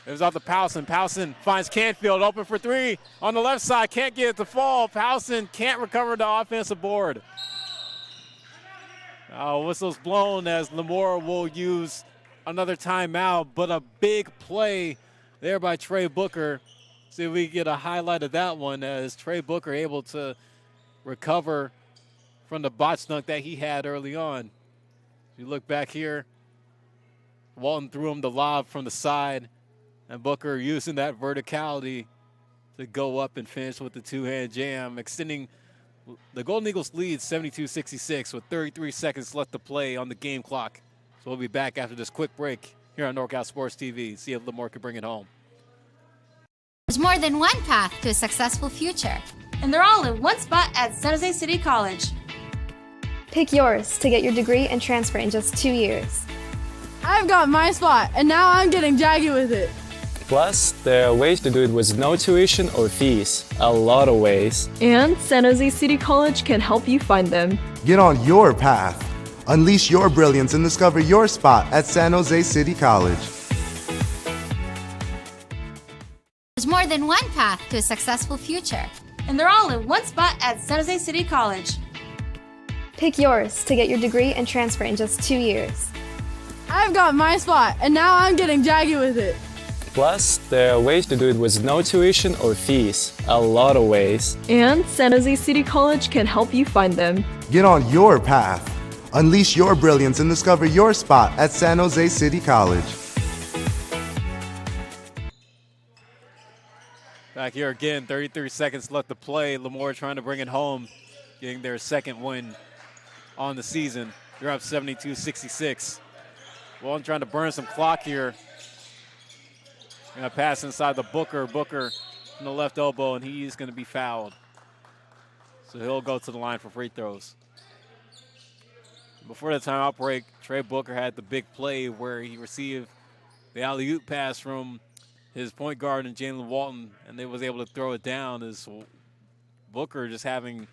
It was off to Powson. Powson finds Canfield open for 3 on the left side. Can't get it to fall. Powson can't recover the offensive board. Whistle's blown as Lemoore will use another timeout, but a big play there by Trey Booker. See if we get a highlight of that one as Trey Booker able to recover from the botch dunk that he had early on. If you look back here, Walton threw him the lob from the side. And Booker using that verticality to go up and finish with the two-hand jam, extending the Golden Eagles lead 72-66 with 33 seconds left to play on the game clock. So we'll be back after this quick break here on NorCal Sports TV. See if Lemoore can bring it home. There's more than one path to a successful future. And they're all in one spot at San Jose City College. Pick yours to get your degree and transfer in just 2 years. I've got my spot, and now I'm getting jaggy with it. Plus, there are ways to do it with no tuition or fees. A lot of ways. And San Jose City College can help you find them. Get on your path. Unleash your brilliance and discover your spot at San Jose City College. There's more than one path to a successful future. And they're all in one spot at San Jose City College. Pick yours to get your degree and transfer in just 2 years. I've got my spot, and now I'm getting jaggy with it. Plus, there are ways to do it with no tuition or fees. A lot of ways. And San Jose City College can help you find them. Get on your path. Unleash your brilliance and discover your spot at San Jose City College. Back here again, 33 seconds left to play. Lemoore trying to bring it home, getting their second win on the season. They're up 72-66. Walton trying to burn some clock here. Gonna pass inside the Booker. Booker from the left elbow, and he's gonna be fouled. So he'll go to the line for free throws. Before the timeout break, Trey Booker had the big play where he received the alley-oop pass from his point guard and Jalen Walton, and they was able to throw it down. As Booker just having,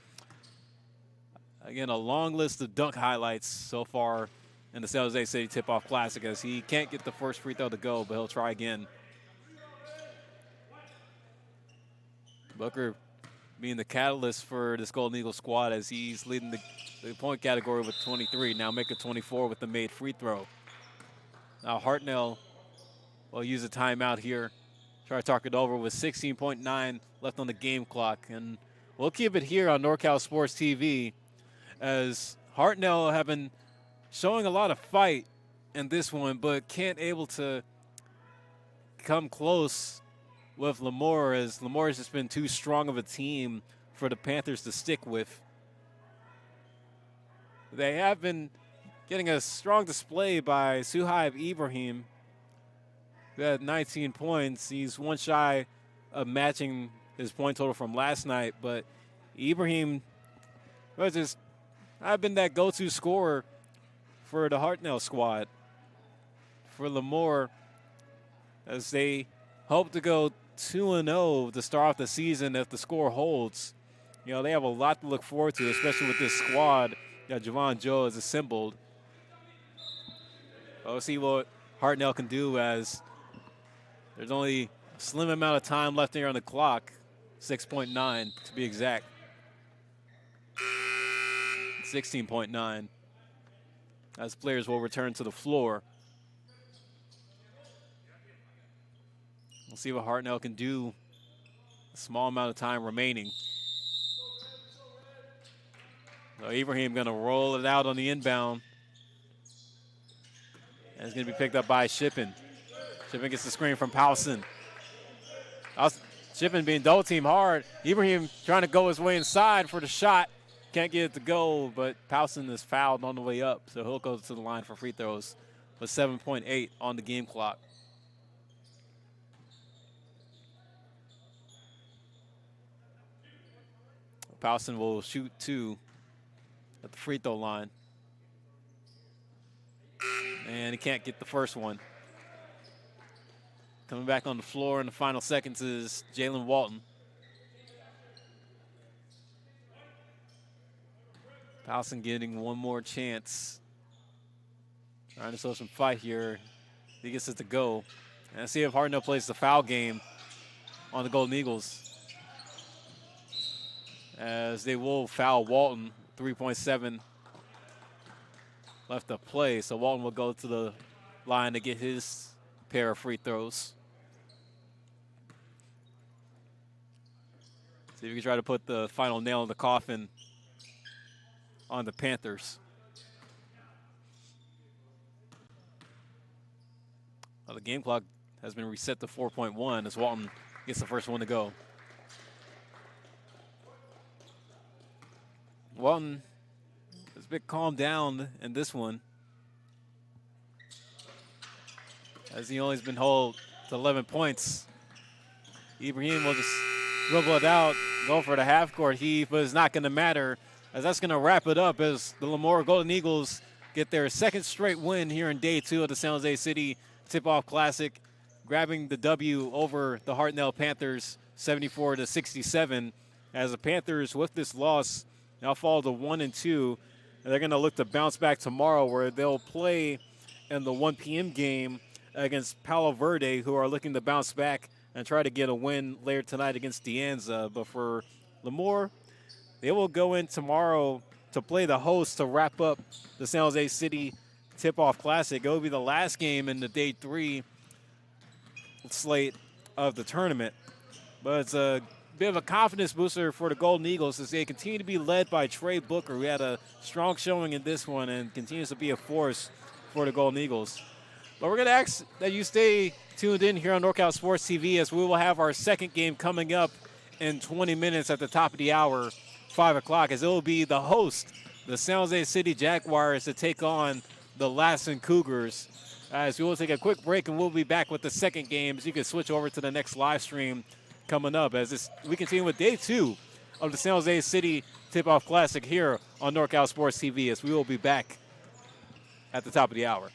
again, a long list of dunk highlights so far in the San Jose City Tip-Off Classic, as he can't get the first free throw to go, but he'll try again. Booker being the catalyst for this Golden Eagle squad, as he's leading the point category with 23. Now make it 24 with the made free throw. Now Hartnell will use a timeout here. Try to talk it over with 16.9 left on the game clock. And we'll keep it here on NorCal Sports TV, as Hartnell have been showing a lot of fight in this one, but can't able to come close with Lemoore, as Lemoore has just been too strong of a team for the Panthers to stick with. They have been getting a strong display by Suhaib Ibrahim, who had 19 points. He's one shy of matching his point total from last night, but Ibrahim was just, I've been that go-to scorer for the Hartnell squad. For Lemoore, as they hope to go 2-0 to start off the season if the score holds. You know, they have a lot to look forward to, especially with this squad that Javon Joe has assembled. We'll see what Hartnell can do, as there's only a slim amount of time left here on the clock, 6.9 to be exact. 16.9, as players will return to the floor. We'll see what Hartnell can do. A small amount of time remaining. So Ibrahim going to roll it out on the inbound. And it's going to be picked up by Shippen. Shippen gets the screen from Powson. Shippen being double teamed hard. Ibrahim trying to go his way inside for the shot. Can't get it to go, but Powson is fouled on the way up, so he'll go to the line for free throws with 7.8 on the game clock. Powson will shoot 2 at the free throw line. And he can't get the first one. Coming back on the floor in the final seconds is Jalen Walton. Powson getting one more chance. Trying to show some fight here. He gets it to go. And let's see if Hartnell plays the foul game on the Golden Eagles, as they will foul Walton. 3.7 left to play, so Walton will go to the line to get his pair of free throws. See if we can try to put the final nail in the coffin on the Panthers. Well, the game clock has been reset to 4.1 as Walton gets the first one to go. Walton has been calmed down in this one, as he only has been held to 11 points. Ibrahim will just dribble it out, go for the half-court heave, but it's not going to matter, as that's going to wrap it up as the Lemoore Golden Eagles get their second straight win here in day 2 of the San Jose City Tip-Off Classic, grabbing the W over the Hartnell Panthers 74-67, as the Panthers, with this loss, now fall to 1-2, and they're going to look to bounce back tomorrow, where they'll play in the 1 p.m. game against Palo Verde, who are looking to bounce back and try to get a win later tonight against De Anza. But for Lemoore, they will go in tomorrow to play the host to wrap up the San Jose City Tip-Off Classic. It will be the last game in the day 3 slate of the tournament. But it's a bit of a confidence booster for the Golden Eagles as they continue to be led by Trey Booker, who had a strong showing in this one and continues to be a force for the Golden Eagles. But we're going to ask that you stay tuned in here on NorCal Sports TV, as we will have our second game coming up in 20 minutes at the top of the hour, 5 o'clock, as it will be the host, the San Jose City Jaguars, to take on the Lassen Cougars. As we will take a quick break, and we'll be back with the second game, so you can switch over to the next live stream coming up as we continue with day 2 of the San Jose City Tip-Off Classic here on NorCal Sports TV, as we will be back at the top of the hour.